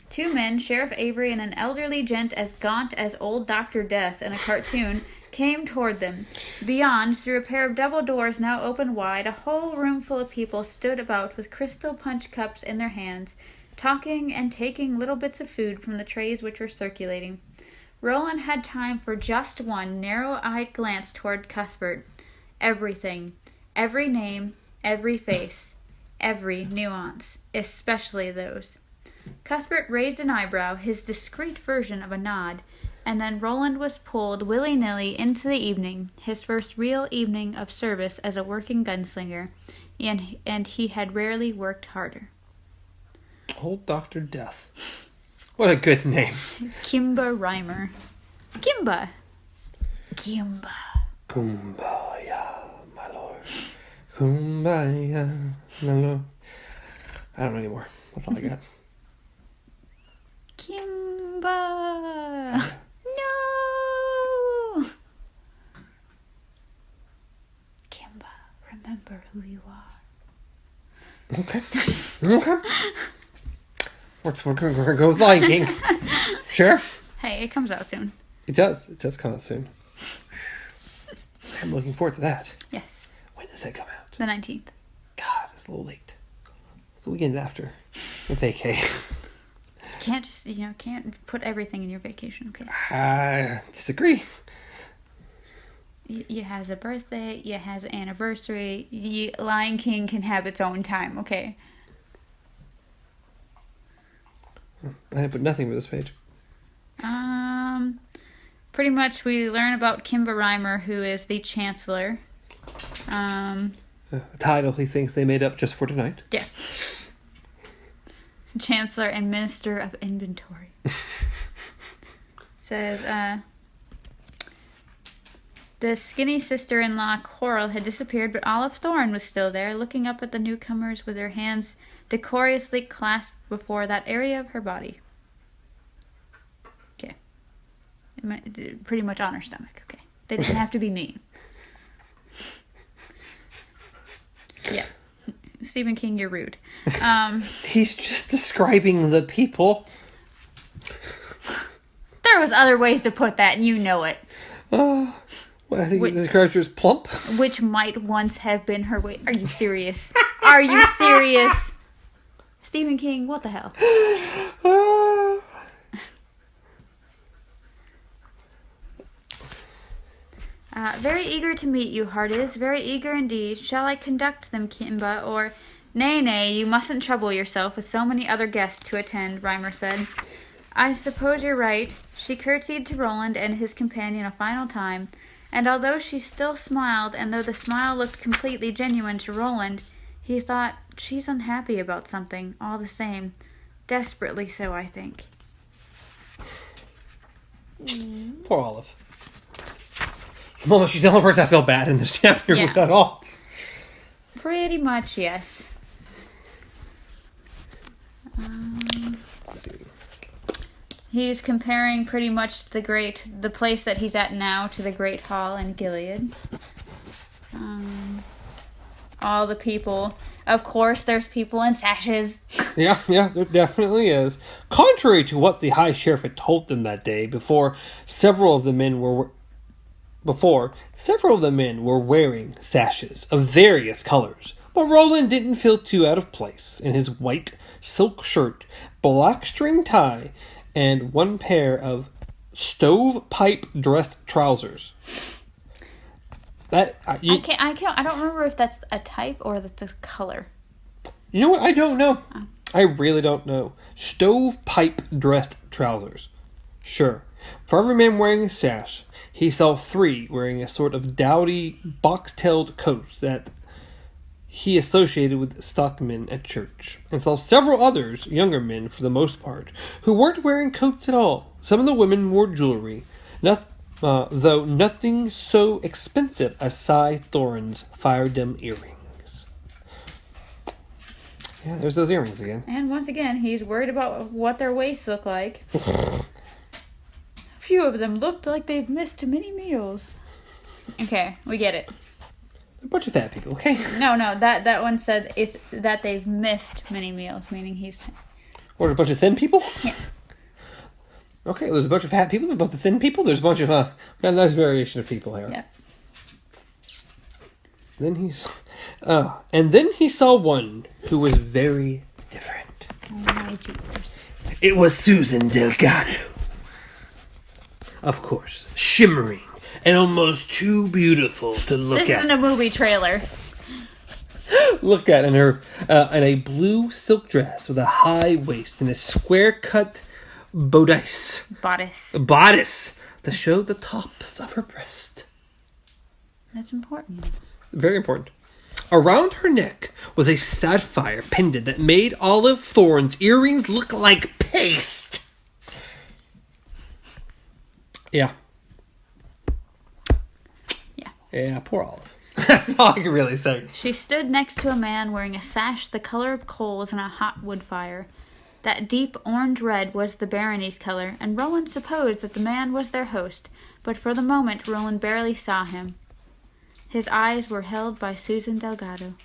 Two men, Sheriff Avery and an elderly gent as gaunt as old Dr. Death in a cartoon, came toward them. Beyond, through a pair of double doors now open wide, a whole room full of people stood about with crystal punch cups in their hands, talking and taking little bits of food from the trays which were circulating. Roland had time for just one narrow-eyed glance toward Cuthbert. Everything, every name, every face, every nuance, especially those. Cuthbert raised an eyebrow, his discreet version of a nod, and then Roland was pulled willy-nilly into the evening, his first real evening of service as a working gunslinger, and he had rarely worked harder.
Old Dr. Death. What a good name.
Kimba Reimer. Kimba.
Kumbaya, my lord. Kumbaya, my lord. I don't know anymore. That's all I got.
Kimba! No! Kimba, remember who you are.
Okay. We're going to go with Lion King. Sure?
Hey, it comes out soon.
It does. It does come out soon. I'm looking forward to that.
Yes.
When does that come out?
The 19th.
God, it's a little late. It's the weekend after. The vacay.
Can't just, can't put everything in your vacation, okay?
I disagree.
You has a birthday, you has an anniversary. Lion King can have its own time, okay?
I didn't put nothing for this page.
Pretty much we learn about Kimba Reimer, who is the Chancellor.
A title he thinks they made up just for tonight.
Yeah. Chancellor and Minister of Inventory. Says, the skinny sister-in-law Coral had disappeared, but Olive Thorne was still there, looking up at the newcomers with her hands decorously clasped before that area of her body. Okay. Pretty much on her stomach, okay. They didn't have to be mean. Yeah. Stephen King, you're rude.
He's just describing the people.
There was other ways to put that, and you know it.
Well, I think the character is plump.
Which might once have been her weight. Are you serious? Are you serious? Stephen King, what the hell? Very eager to meet you, Hearties. Very eager indeed. Shall I conduct them, Kimba, or... Nay, you mustn't trouble yourself with so many other guests to attend, Reimer said. I suppose you're right. She curtsied to Roland and his companion a final time, and although she still smiled, and though the smile looked completely genuine to Roland, he thought, she's unhappy about something, all the same. Desperately so, I think.
Poor Olive. Well, she's the only person I feel bad in this chapter with at all.
Pretty much, yes.
Let's see.
He's comparing pretty much the place that he's at now to the Great Hall in Gilead. All the people. Of course, there's people in sashes.
Yeah, there definitely is. Contrary to what the High Sheriff had told them that day, before several of the men were wearing sashes of various colors. But Roland didn't feel too out of place in his white silk shirt, black string tie, and one pair of stovepipe dress trousers.
I don't remember if that's a type or the color.
You know what? I don't know. I really don't know. Stovepipe dressed trousers. Sure. For every man wearing a sash, he saw 3 wearing a sort of dowdy, box-tailed coat that he associated with stockmen at church, and saw several others, younger men for the most part, who weren't wearing coats at all. Some of the women wore jewelry, though nothing so expensive as Cy Thorin's fire-dim earrings. Yeah, there's those earrings again.
And once again, he's worried about what their waists look like. A few of them looked like they've missed many meals. Okay, we get it.
A bunch of fat people, okay?
No, that one said that they've missed many meals, meaning he's...
Or a bunch of thin people?
Yeah.
Okay, there's a bunch of fat people, there's a bunch of thin people, there's a bunch of, got a nice variation of people here.
Yeah.
And then he saw one who was very different.
Oh my jeepers.
It was Susan Delgado. Of course, shimmering and almost too beautiful to look at.
This isn't a movie trailer.
Look at in her in a blue silk dress with a high waist and a square-cut bodice to show the tops of her breast.
That's important.
Very important. Around her neck was a sapphire pendant that made Olive Thorne's earrings look like paste. Yeah, poor Olive. That's all I can really say.
She stood next to a man wearing a sash the color of coals in a hot wood fire. That deep orange red was the barony's color, and Roland supposed that the man was their host, but for the moment Roland barely saw him. His eyes were held by Susan Delgado.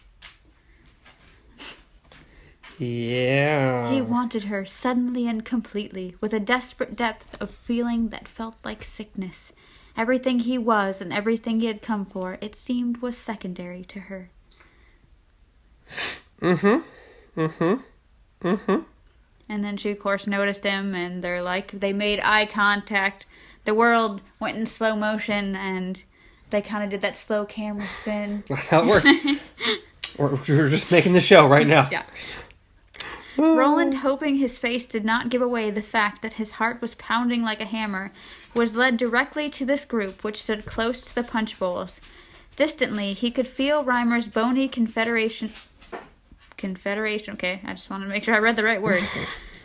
Yeah.
He wanted her suddenly and completely, with a desperate depth of feeling that felt like sickness. Everything he was and everything he had come for, it seemed, was secondary to her. And then she, of course, noticed him, and they made eye contact. The world went in slow motion, and they kind of did that slow camera spin.
How it works. We're just making the show right now.
Yeah. Roland, hoping his face did not give away the fact that his heart was pounding like a hammer, was led directly to this group, which stood close to the punch bowls. Distantly, he could feel Reimer's bony confederation, okay, I just wanted to make sure I read the right word,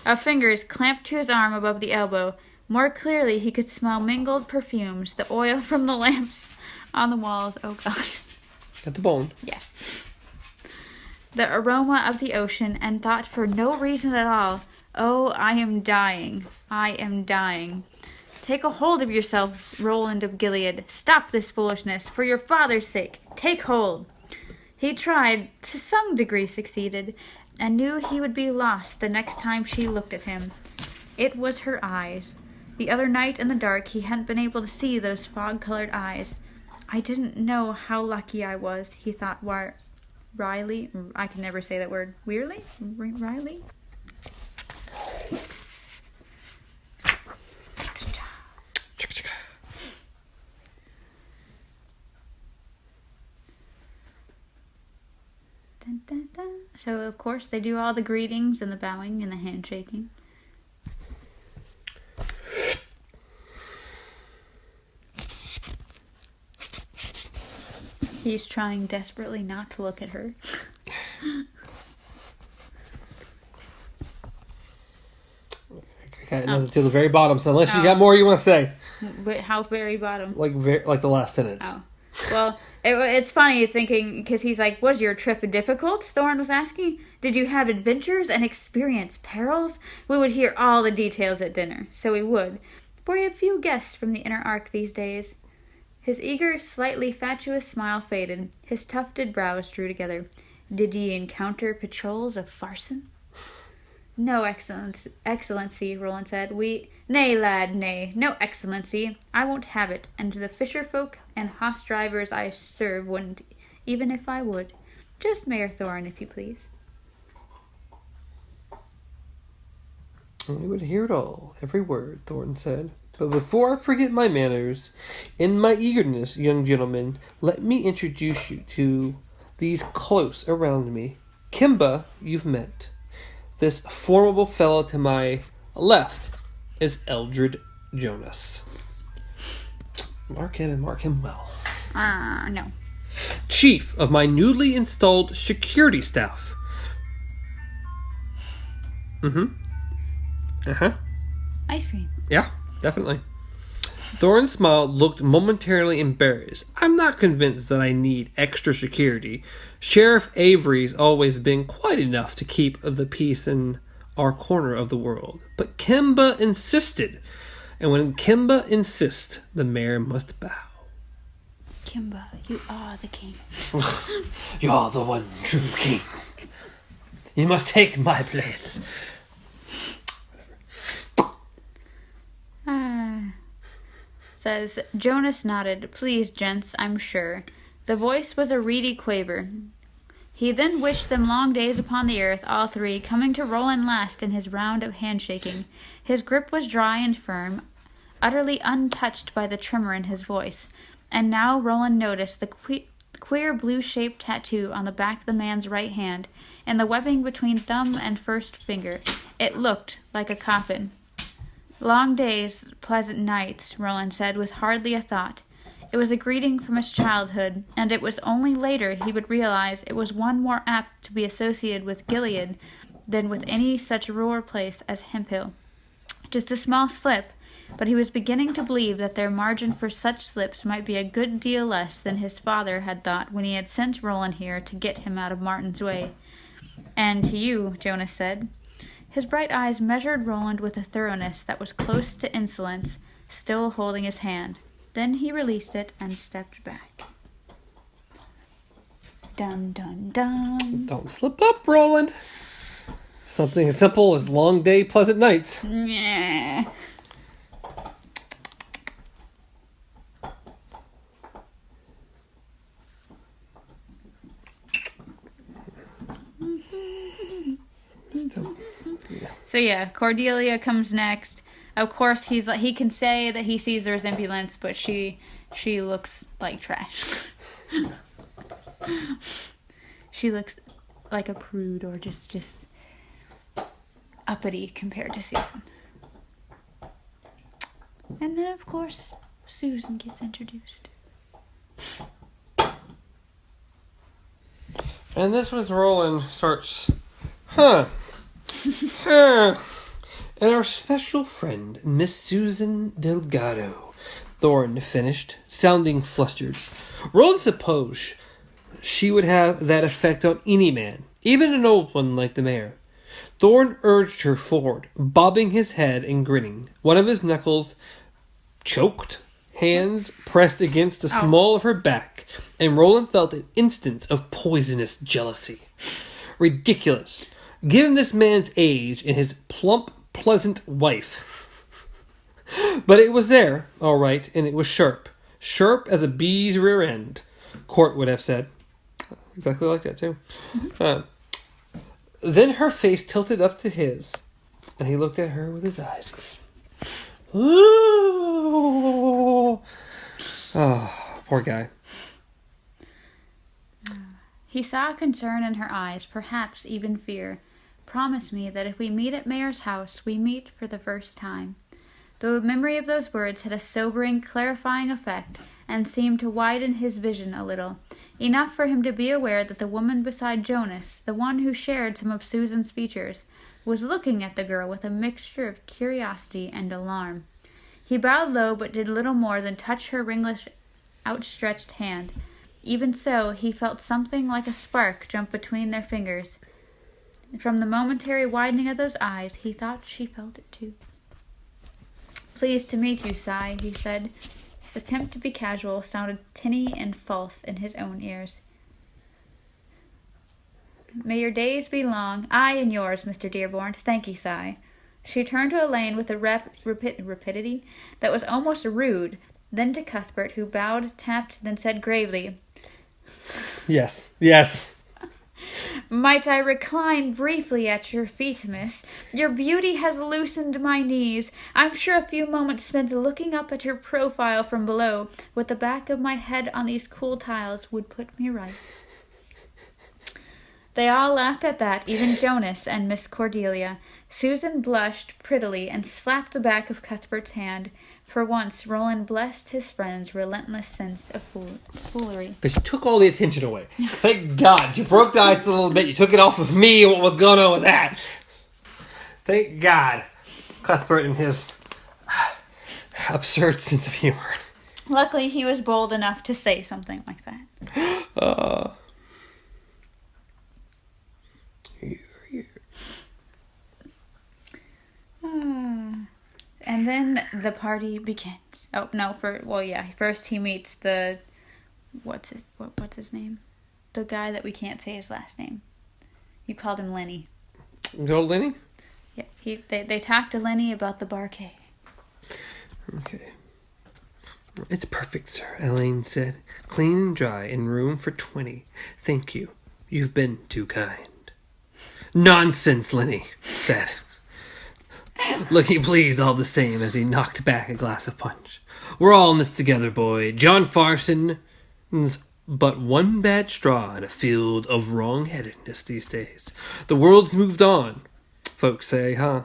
of fingers clamped to his arm above the elbow. More clearly, he could smell mingled perfumes, the oil from the lamps on the walls. Oh, God.
Got the bone.
Yeah. The aroma of the ocean, and thought for no reason at all, "Oh, I am dying. I am dying. Take a hold of yourself, Roland of Gilead. Stop this foolishness. For your father's sake, take hold." He tried, to some degree succeeded, and knew he would be lost the next time she looked at him. It was her eyes. The other night in the dark he hadn't been able to see those fog-colored eyes. I didn't know how lucky I was, he thought. Riley? I can never say that word. Weirly? Riley? Dun, dun, dun. So, of course, they do all the greetings and the bowing and the handshaking. He's trying desperately not to look at her.
Okay, nothing to the very bottom, so unless you got more you want to say.
But how very bottom?
Like the last sentence.
Oh. Well, it's funny thinking, because he's like, was your trip difficult? Thorn was asking. Did you have adventures and experience perils? We would hear all the details at dinner, so we would. For we have few guests from the inner arc these days. His eager, slightly fatuous smile faded. His tufted brows drew together. Did ye encounter patrols of Farson? No, excellency, Roland said. Nay, lad, nay, no excellency. I won't have it, and the fisher folk and hoss drivers I serve wouldn't, even if I would. Just Mayor Thorn, if you please.
We would hear it all, every word, Thorn said. But before I forget my manners, in my eagerness, young gentlemen, let me introduce you to these close around me. Kimba, you've met. This formidable fellow to my left is Eldred Jonas. Mark him and mark him well.
No.
Chief of my newly installed security staff.
Ice cream.
Yeah, definitely. Thorn's smile looked momentarily embarrassed. I'm not convinced that I need extra security. Sheriff Avery's always been quite enough to keep the peace in our corner of the world. But Kimba insisted. And when Kimba insists, the mayor must bow.
Kimba, you are the king.
You are the one true king. You must take my place.
Says, Jonas nodded. Please, gents, I'm sure. The voice was a reedy quaver. He then wished them long days upon the earth, all three, coming to Roland last in his round of handshaking. His grip was dry and firm, utterly untouched by the tremor in his voice. And now Roland noticed the queer blue-shaped tattoo on the back of the man's right hand, and the webbing between thumb and first finger. It looked like a coffin. Long days, pleasant nights, Roland said with hardly a thought. It was a greeting from his childhood, and it was only later he would realize it was one more apt to be associated with Gilead than with any such rural place as Hemphill. Just a small slip, but he was beginning to believe that their margin for such slips might be a good deal less than his father had thought when he had sent Roland here to get him out of Martin's way. And to you, Jonas said. His bright eyes measured Roland with a thoroughness that was close to insolence, still holding his hand. Then he released it and stepped back. Dun, dun, dun.
Don't slip up, Roland. Something as simple as long day, pleasant nights.
Yeah. So yeah, Cordelia comes next. Of course, he can say that he sees their resemblance, but she looks like trash. She looks like a prude or just uppity compared to Susan. And then, of course, Susan gets introduced.
And this one's Roland starts, huh. And our special friend, Miss Susan Delgado, Thorn finished, sounding flustered. Roland supposed she would have that effect on any man, even an old one like the mayor. Thorn urged her forward, bobbing his head and grinning. One of his knuckles choked, hands pressed against the small of her back, and Roland felt an instant of poisonous jealousy. Ridiculous. Given this man's age and his plump, pleasant wife. But it was there, all right, and it was sharp. Sharp as a bee's rear end, Court would have said. Exactly like that, too. Then her face tilted up to his, and he looked at her with his eyes. Ooh. Oh, poor guy.
He saw concern in her eyes, perhaps even fear. Promise me that if we meet at Mayor's house, we meet for the first time. The memory of those words had a sobering, clarifying effect, and seemed to widen his vision a little, enough for him to be aware that the woman beside Jonas, the one who shared some of Susan's features, was looking at the girl with a mixture of curiosity and alarm. He bowed low, but did little more than touch her ringless, outstretched hand. Even so, he felt something like a spark jump between their fingers. From the momentary widening of those eyes, he thought she felt it too. "Pleased to meet you, Cy," he said. His attempt to be casual sounded tinny and false in his own ears. "May your days be long. Aye, and yours, Mr. Dearborn. Thank you, Cy." She turned to Elaine with a rapidity that was almost rude, then to Cuthbert, who bowed, tapped, then said gravely,
Yes, yes.
"Might I recline briefly at your feet, miss? Your beauty has loosened my knees. I'm sure a few moments spent looking up at your profile from below, with the back of my head on these cool tiles, would put me right." They all laughed at that, even Jonas and Miss Cordelia. Susan blushed prettily and slapped the back of Cuthbert's hand. For once, Roland blessed his friend's relentless sense of foolery.
Because you took all the attention away. Thank God. You broke the ice a little bit. You took it off of me. What was going on with that? Thank God. Cuthbert and his absurd sense of humor.
Luckily, he was bold enough to say something like that. And then the party begins. Oh no! First he meets the what's his name? The guy that we can't say his last name. You called him Lenny.
Good old Lenny?
Yeah. They talked to Lenny about the barquet.
Okay. "It's perfect, sir," Elaine said. "Clean and dry, and room for 20. Thank you. You've been too kind." "Nonsense," Lenny said, looking pleased all the same as he knocked back a glass of punch. "We're all in this together, boy. John Farson's but one bad straw in a field of wrong-headedness these days. The world's moved on, folks say, huh?"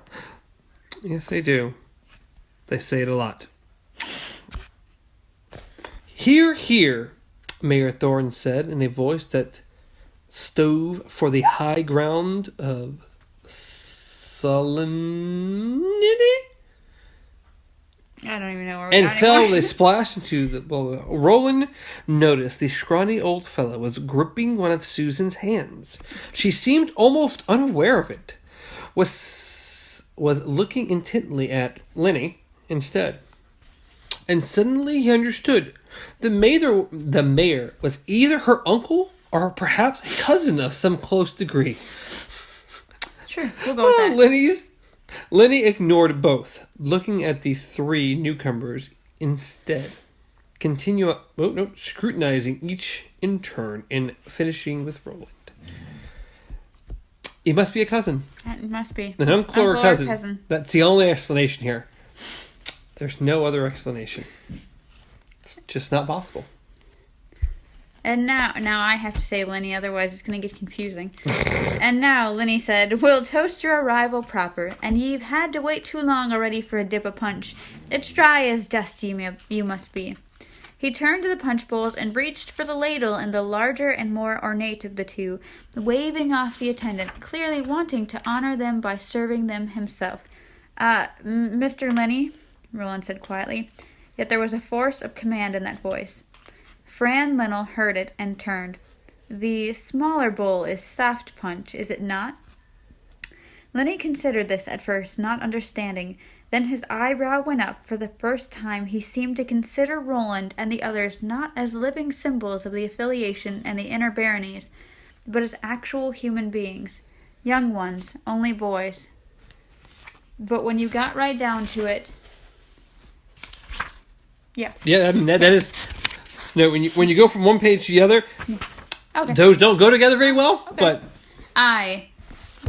"Yes, they do. They say it a lot." "Hear, hear," Mayor Thorne said in a voice that stove for the high ground of solemnity.
I don't even know where
we
are
And fell
anymore.
with a splash into the well. Roland noticed the scrawny old fellow was gripping one of Susan's hands. She seemed almost unaware of it. Was looking intently at Lenny instead. And suddenly he understood. The mayor was either her uncle or perhaps a cousin of some close degree.
Sure, we'll go with that.
Lenny ignored both, looking at the three newcomers instead. Scrutinizing each in turn and finishing with Roland. He must be a cousin.
It must be.
An uncle or cousin. That's the only explanation here. There's no other explanation. It's just not possible.
And now I have to say Lenny, otherwise it's going to get confusing. "And now," Lenny said, "we'll toast your arrival proper, and ye've had to wait too long already for a dip of punch. It's dry as dust you must be." He turned to the punch bowls and reached for the ladle in the larger and more ornate of the two, waving off the attendant, clearly wanting to honor them by serving them himself. "Mr. Lenny," Roland said quietly, yet there was a force of command in that voice. Fran Linnell heard it and turned. "The smaller bowl is soft punch, is it not?" Lenny considered this at first, not understanding. Then his eyebrow went up. For the first time he seemed to consider Roland and the others not as living symbols of the affiliation and the inner baronies, but as actual human beings. Young ones, only boys. But when you got right down to it... Yeah.
Yeah, I mean, that is... No, when you go from one page to the other,
okay.
Those don't go together very well,
okay.
But...
"Aye.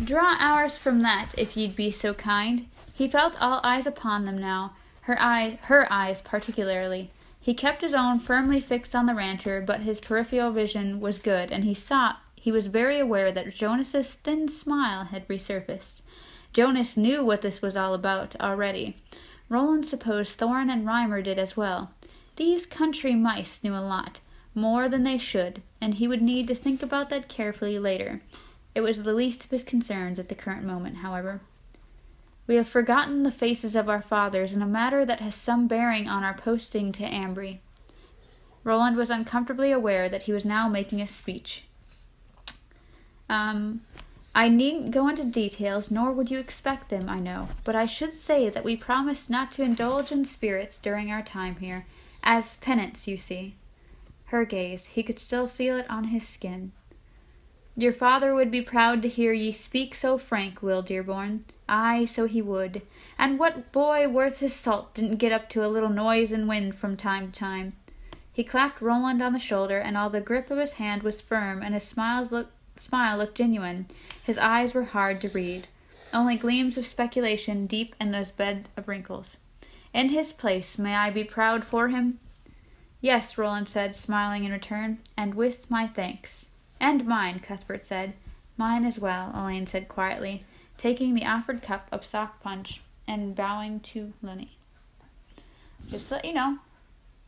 Draw ours from that, if you'd be so kind." He felt all eyes upon them now, her eyes particularly. He kept his own firmly fixed on the rancher, but his peripheral vision was good, and he was very aware that Jonas's thin smile had resurfaced. Jonas knew what this was all about already. Roland supposed Thorne and Reimer did as well. These country mice knew a lot, more than they should, and he would need to think about that carefully later. It was the least of his concerns at the current moment, however. We have forgotten the faces of our fathers in a matter that has some bearing on our posting to Ambry. Roland was uncomfortably aware that he was now making a speech. I needn't go into details, nor would you expect them, I know, but I should say that we promised not to indulge in spirits during our time here, as penance, you see. Her gaze, he could still feel it on his skin. Your father would be proud to hear ye speak so frank, Will Dearborn. Aye, so he would. And what boy worth his salt didn't get up to a little noise and wind from time to time? He clapped Roland on the shoulder, and all the grip of his hand was firm, and his smile looked genuine. His eyes were hard to read, only gleams of speculation deep in those bed of wrinkles. In his place, may I be proud for him? Yes, Roland said, smiling in return, and with my thanks. And mine, Cuthbert said. Mine as well, Elaine said quietly, taking the offered cup of soft punch and bowing to Lenny. Just to let you know,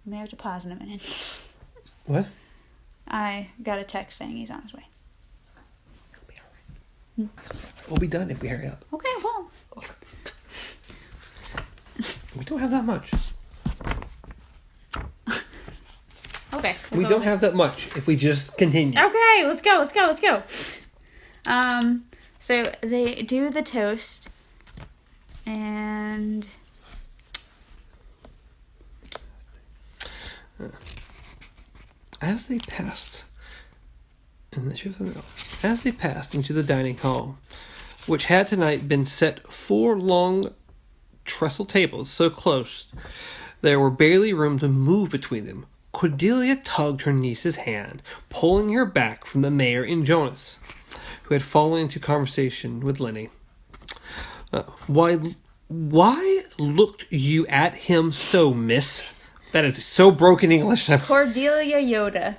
I may have to pause in a minute.
What?
I got a text saying he's on his way.
We'll be done if we hurry up.
Okay, well.
We don't have that much.
Okay.
We don't have that much if we just continue.
Okay, let's go. So they do the toast, and
as they passed into the dining hall, which had tonight been set 4 long trestle tables so close there were barely room to move between them, Cordelia tugged her niece's hand, pulling her back from the mayor and Jonas, who had fallen into conversation with Lenny. Why looked you at him so, miss? That is so broken English.
Cordelia Yoda.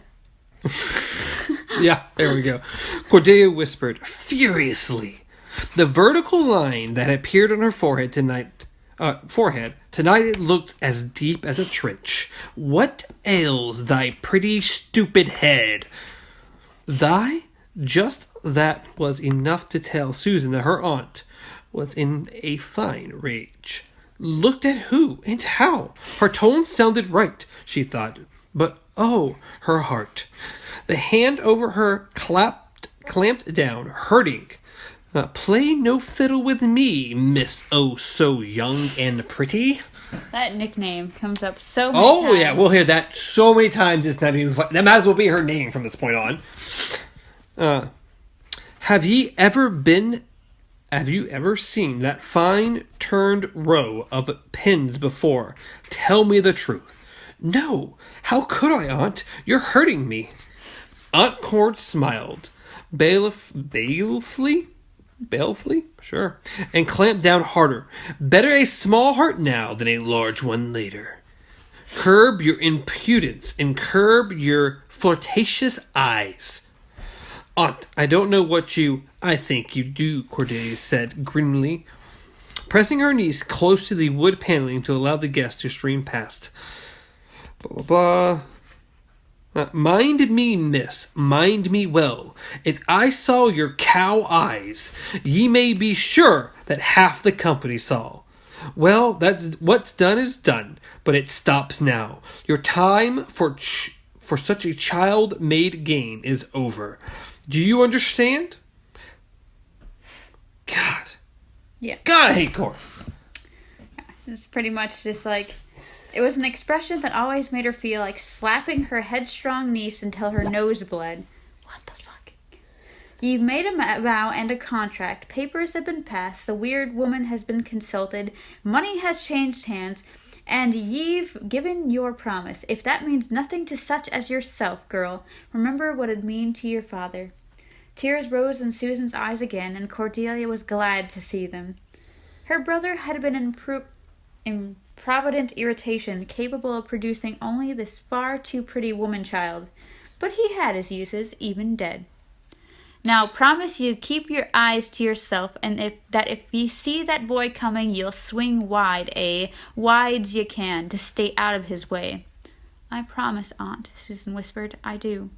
Yeah, there we go. Cordelia whispered furiously. The vertical line that appeared on her forehead tonight it looked as deep as a trench. What ails thy pretty stupid head? Just that was enough to tell Susan that her aunt was in a fine rage. Looked at who and how? Her tone sounded right, she thought, but oh, her heart. The hand over her clamped down, hurting. Play no fiddle with me, Miss Oh So Young and Pretty.
That nickname comes up so many times.
Oh, yeah, we'll hear that so many times it's not even fun. That might as well be her name from this point on. Have you ever seen that fine turned row of pins before? Tell me the truth. No, how could I, Aunt? You're hurting me. Aunt Cord smiled. Balefully? Sure. And clamped down harder. Better a small heart now than a large one later. Curb your impudence and curb your flirtatious eyes. Aunt, I don't know what I think you do, Cordelia said grimly, pressing her niece close to the wood paneling to allow the guests to stream past. Blah, blah, blah. Mind me, miss, mind me well. If I saw your cow eyes, ye may be sure that half the company saw. Well, that's what's done is done, but it stops now. Your time for such a child-made game is over. Do you understand? God.
Yeah.
God, I hate Cora.
It's pretty much just like... It was an expression that always made her feel like slapping her headstrong niece until her nose bled. What the fuck? You've made a vow and a contract. Papers have been passed. The weird woman has been consulted. Money has changed hands. And ye've given your promise. If that means nothing to such as yourself, girl, remember what it'd mean to your father. Tears rose in Susan's eyes again, and Cordelia was glad to see them. Her brother had been improvident irritation, capable of producing only this far too pretty woman-child, but he had his uses, even dead. Now promise you keep your eyes to yourself, and if ye see that boy coming, you'll swing wide, wide's ye can, to stay out of his way. "I promise, Aunt," Susan whispered. "I do."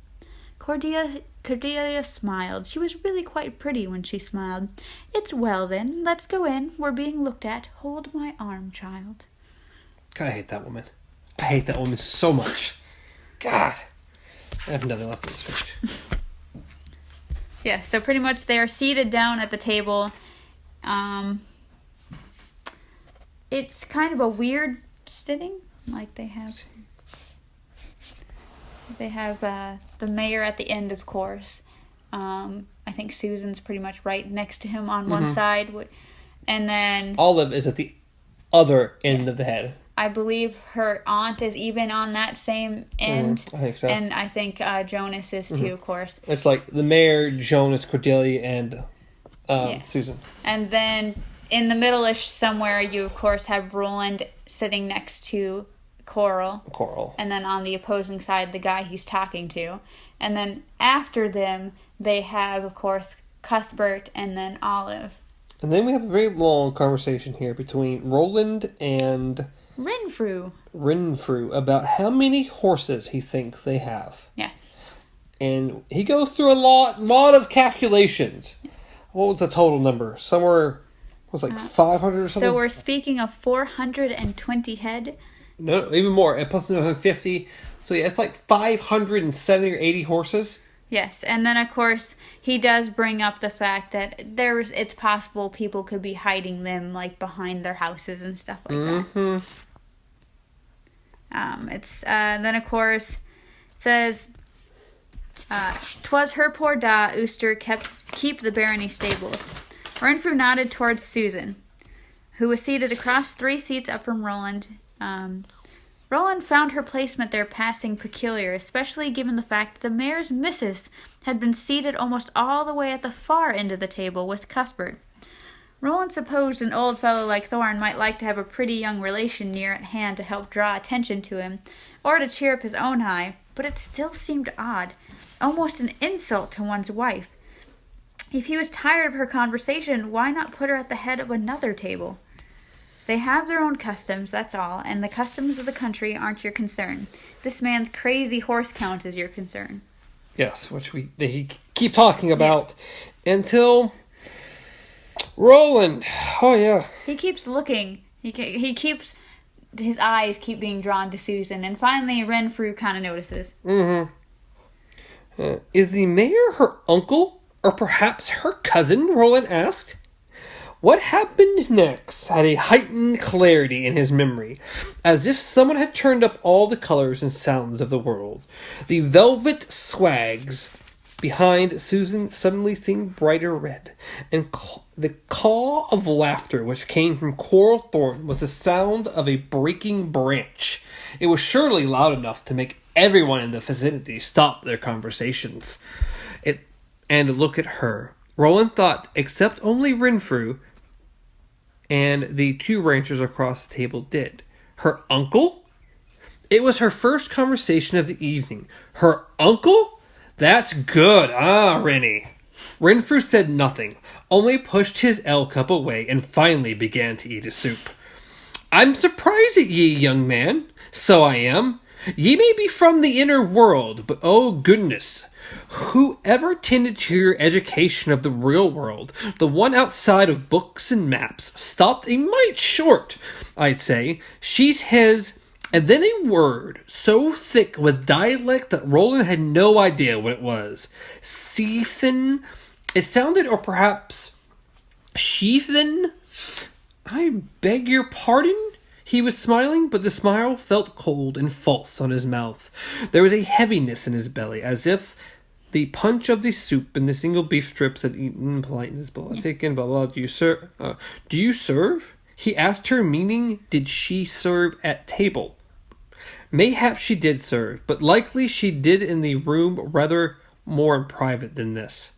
Cordelia smiled. She was really quite pretty when she smiled. "It's well, then. Let's go in. We're being looked at. Hold my arm, child."
God, I hate that woman. I hate that woman so much. God. I have nothing left in this page.
Yeah, so pretty much they are seated down at the table. It's kind of a weird sitting. Like they have the mayor at the end, of course. I think Susan's pretty much right next to him on one side. And then
Olive is at the other end of the head.
I believe her aunt is even on that same end.
I think so.
And I think Jonas is too, of course.
It's like the mayor, Jonas, Cordelia, and Susan.
And then in the middle-ish somewhere, you, of course, have Roland sitting next to Coral. And then on the opposing side, the guy he's talking to. And then after them, they have, of course, Cuthbert and then Olive.
And then we have a very long conversation here between Roland and Renfrew about how many horses he thinks they have.
Yes.
And he goes through a lot of calculations. What was the total number? Somewhere, was like 500 or something?
So we're speaking of 420 head.
No, even more. And plus 150. So yeah, it's like 570 or 80 horses.
Yes, and then of course he does bring up the fact that it's possible people could be hiding them like behind their houses and stuff like that. Then of course it says, "'Twas her poor da Ooster keep the barony stables." Renfrew nodded towards Susan, who was seated across 3 seats up from Roland. Roland found her placement there passing peculiar, especially given the fact that the mayor's missus had been seated almost all the way at the far end of the table with Cuthbert. Roland supposed an old fellow like Thorne might like to have a pretty young relation near at hand to help draw attention to him, or to cheer up his own eye, but it still seemed odd, almost an insult to one's wife. If he was tired of her conversation, why not put her at the head of another table? They have their own customs, that's all, and the customs of the country aren't your concern. This man's crazy horse count is your concern.
Yes, which they keep talking about until Roland. Oh yeah.
He keeps looking. His eyes keep being drawn to Susan, and finally Renfrew kind of notices.
Is the mayor her uncle, or perhaps her cousin? Roland asked. What happened next had a heightened clarity in his memory, as if someone had turned up all the colors and sounds of the world. The velvet swags behind Susan suddenly seemed brighter red, and the caw of laughter which came from Coral Thorne was the sound of a breaking branch. It was surely loud enough to make everyone in the vicinity stop their conversations and look at her. Roland thought, except only Renfrew and the 2 ranchers across the table did. Her uncle? It was her first conversation of the evening. Her uncle? That's good, Rennie. Renfrew said nothing, only pushed his ale cup away and finally began to eat his soup. I'm surprised at ye, young man. So I am. Ye may be from the inner world, but oh goodness, whoever tended to your education of the real world, the one outside of books and maps, stopped a mite short, I'd say. She's his, and then a word so thick with dialect that Roland had no idea what it was. Seethin, it sounded, or perhaps sheathen. I beg your pardon? He was smiling, but the smile felt cold and false on his mouth. There was a heaviness in his belly, as if the punch of the soup and the single beef strips had eaten politeness, taken, blah, blah. Do you serve? He asked her, meaning, did she serve at table? Mayhap she did serve, but likely she did in the room rather more in private than this.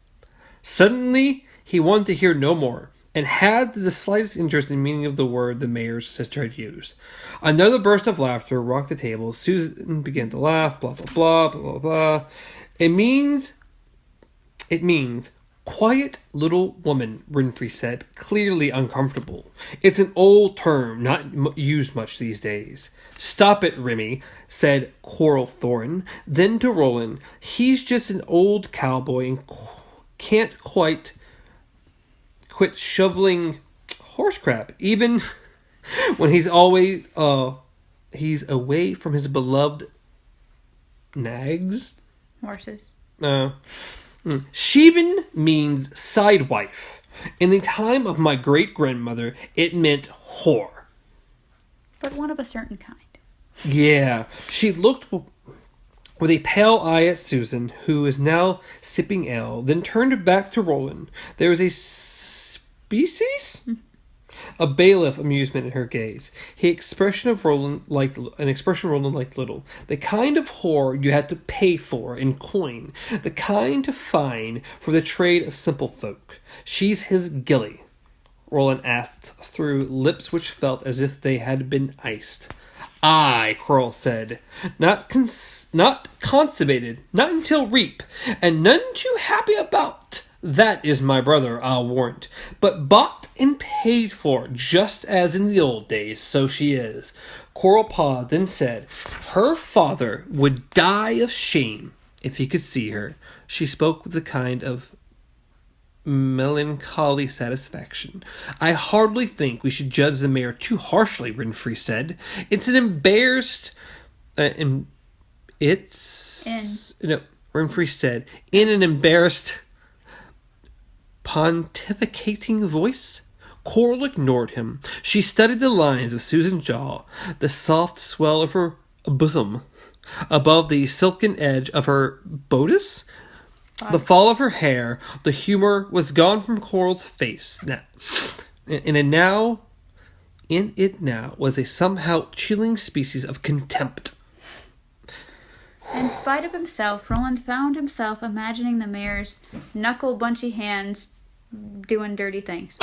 Suddenly, he wanted to hear no more, and had the slightest interest in the meaning of the word the mayor's sister had used. Another burst of laughter rocked the table. Susan began to laugh, blah, blah, blah, blah, blah, blah. It means, Quiet little woman, Winfrey said, clearly uncomfortable. It's an old term, not used much these days. Stop it, Remy, said Coral Thorin. Then to Roland, he's just an old cowboy and can't quite quit shoveling horse crap, even when he's away from his beloved nags.
Horses.
Sheevan means sidewife. In the time of my great-grandmother, it meant whore.
But one of a certain kind.
Yeah. She looked with a pale eye at Susan, who is now sipping ale, then turned back to Roland. There was a species? A bailiff amusement in her gaze. An expression Roland liked little. The kind of whore you had to pay for in coin. The kind to fine for the trade of simple folk. She's his gilly, Roland asked through lips which felt as if they had been iced. Aye, Coral said. Not consummated, not until reap, and none too happy about. That is my brother, I'll warrant. But bought and paid for, just as in the old days, so she is. Coral paused, then said, her father would die of shame if he could see her. She spoke with a kind of melancholy satisfaction. I hardly think we should judge the mayor too harshly, Winfrey said. It's an embarrassed... Winfrey said, in an embarrassed... pontificating voice. Coral ignored him. She studied the lines of Susan's jaw, the soft swell of her bosom, above the silken edge of her bodice, the fall of her hair. The humor was gone from Coral's face. In it now was a somehow chilling species of contempt.
In spite of himself, Roland found himself imagining the mayor's knuckle-bunchy hands doing dirty things.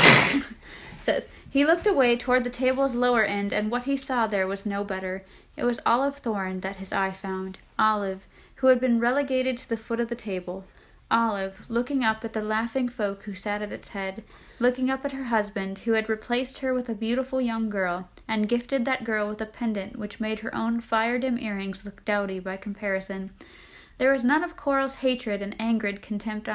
Says, he looked away toward the table's lower end, and what he saw there was no better. It was Olive Thorne that his eye found. Olive, who had been relegated to the foot of the table. Olive, looking up at the laughing folk who sat at its head, looking up at her husband, who had replaced her with a beautiful young girl, and gifted that girl with a pendant which made her own fire-dim earrings look dowdy by comparison. There was none of Coral's hatred and angry contempt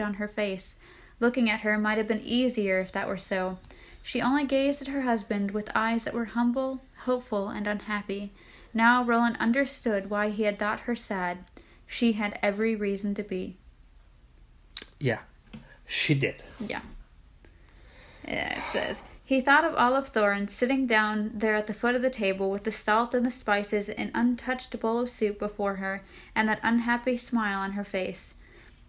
on her face. Looking at her might have been easier if that were so. She only gazed at her husband with eyes that were humble, hopeful, and unhappy. Now Roland understood why he had thought her sad. She had every reason to be.
Yeah, she did.
Yeah, it says, he thought of Olive Thorne sitting down there at the foot of the table with the salt and the spices and untouched bowl of soup before her, and that unhappy smile on her face,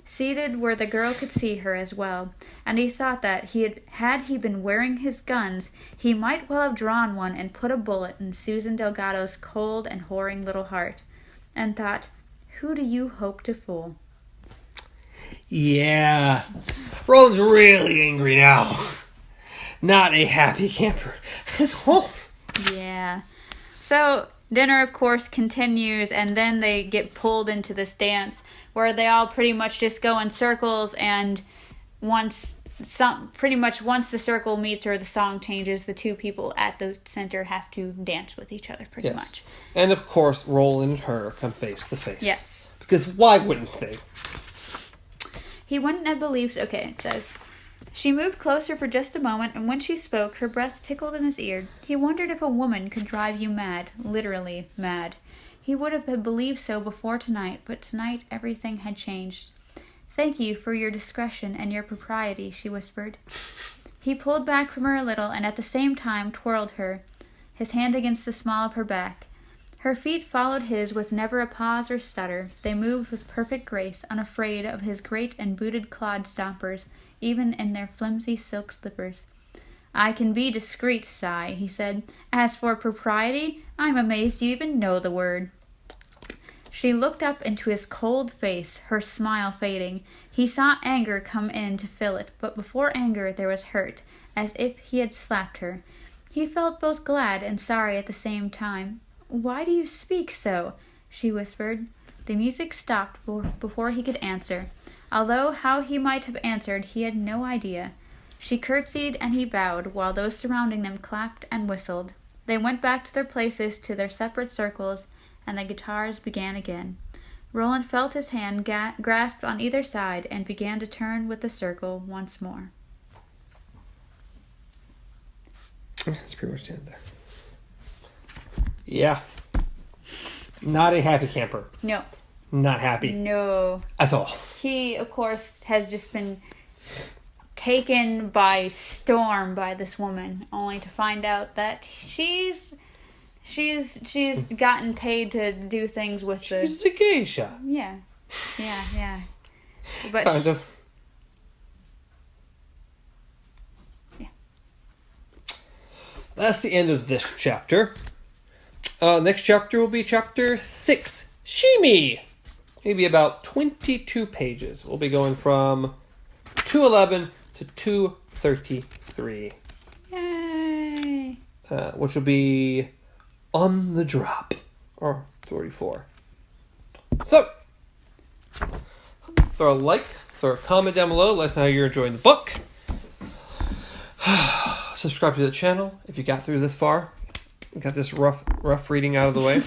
seated where the girl could see her as well. And he thought that had he been wearing his guns, he might well have drawn one and put a bullet in Susan Delgado's cold and whoring little heart. And thought, who do you hope to fool?
Yeah, Roland's really angry now. Not a happy camper at all.
Yeah. So dinner, of course, continues, and then they get pulled into this dance where they all pretty much just go in circles, and once the circle meets or the song changes, the two people at the center have to dance with each other pretty much.
And of course, Roland and her come face to face.
Yes.
Because why wouldn't they?
He wouldn't have believed... Okay, it says... She moved closer for just a moment, and when she spoke, her breath tickled in his ear. He wondered if a woman could drive you mad, literally mad. He would have believed so before tonight, but tonight everything had changed. Thank you for your discretion and your propriety, she whispered. He pulled back from her a little, and at the same time twirled her, his hand against the small of her back. Her feet followed his with never a pause or stutter. They moved with perfect grace, unafraid of his great and booted clod stompers, even in their flimsy silk slippers. I can be discreet, sigh, he said. As for propriety, I'm amazed you even know the word. She looked up into his cold face, her smile fading. He saw anger come in to fill it, but before anger there was hurt, as if he had slapped her. He felt both glad and sorry at the same time. Why do you speak so? She whispered. The music stopped before he could answer. Although how he might have answered, he had no idea. She curtsied and he bowed, while those surrounding them clapped and whistled. They went back to their places, to their separate circles, and the guitars began again. Roland felt his hand grasped on either side and began to turn with the circle once more.
That's pretty much the end there. Yeah. Not a happy camper.
No.
Not happy.
No.
At all.
He, of course, has just been taken by storm by this woman, only to find out that she's gotten paid to do things with
She's a geisha.
Yeah. But
Kind of.
Yeah.
That's the end of this chapter. Next chapter will be chapter 6. Shimi! It'll be about 22 pages. We'll be going from 211 to 233.
Yay!
Which will be on the drop. Or 34. So, throw a like, throw a comment down below. Let us know how you're enjoying the book. Subscribe to the channel if you got through this far. Got this rough reading out of the way.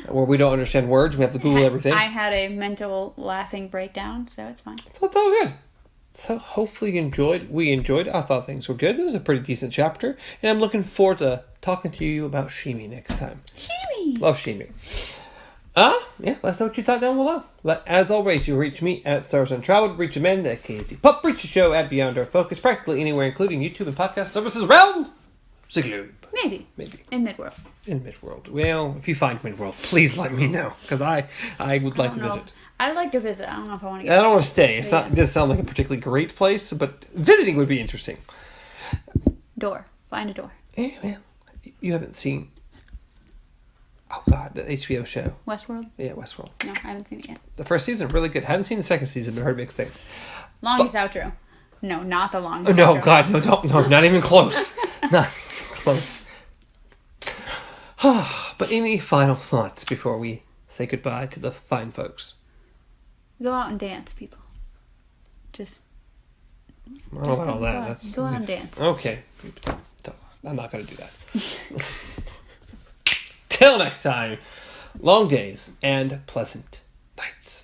Where we don't understand words. We have to Google everything.
I had a mental laughing breakdown, so it's fine.
So it's all good. So hopefully you enjoyed. We enjoyed it. I thought things were good. It was a pretty decent chapter. And I'm looking forward to talking to you about Shimi next time.
Shimi!
Love Shimi. Yeah, let us know what you thought down below. But as always, you reach me at Stars Untraveled, reach Amanda at KZ Pup, reach the show at Beyond Our Focus, practically anywhere, including YouTube and podcast services around the globe.
Maybe. In Midworld.
In Midworld. Well, if you find Midworld, please let me know, because I would like to visit.
I'd like to visit. I don't know if I want to
I
get
don't want to stay. It doesn't sound like a particularly great place, but visiting would be interesting.
Door. Find a door.
Yeah, well, you haven't seen... Oh, God, the HBO show.
Westworld?
Yeah, Westworld.
No, I haven't seen it yet.
The first season, really good. Haven't seen the second season, but heard mixed things.
Longest outro. No, not the longest
No,
outro.
God, no, don't, no, not even close. Not even close. But any final thoughts before we say goodbye to the fine folks?
Go out and dance, people. Just
I don't know about all that.
go out and dance.
Okay. I'm not going to do that. Till next time, long days and pleasant nights.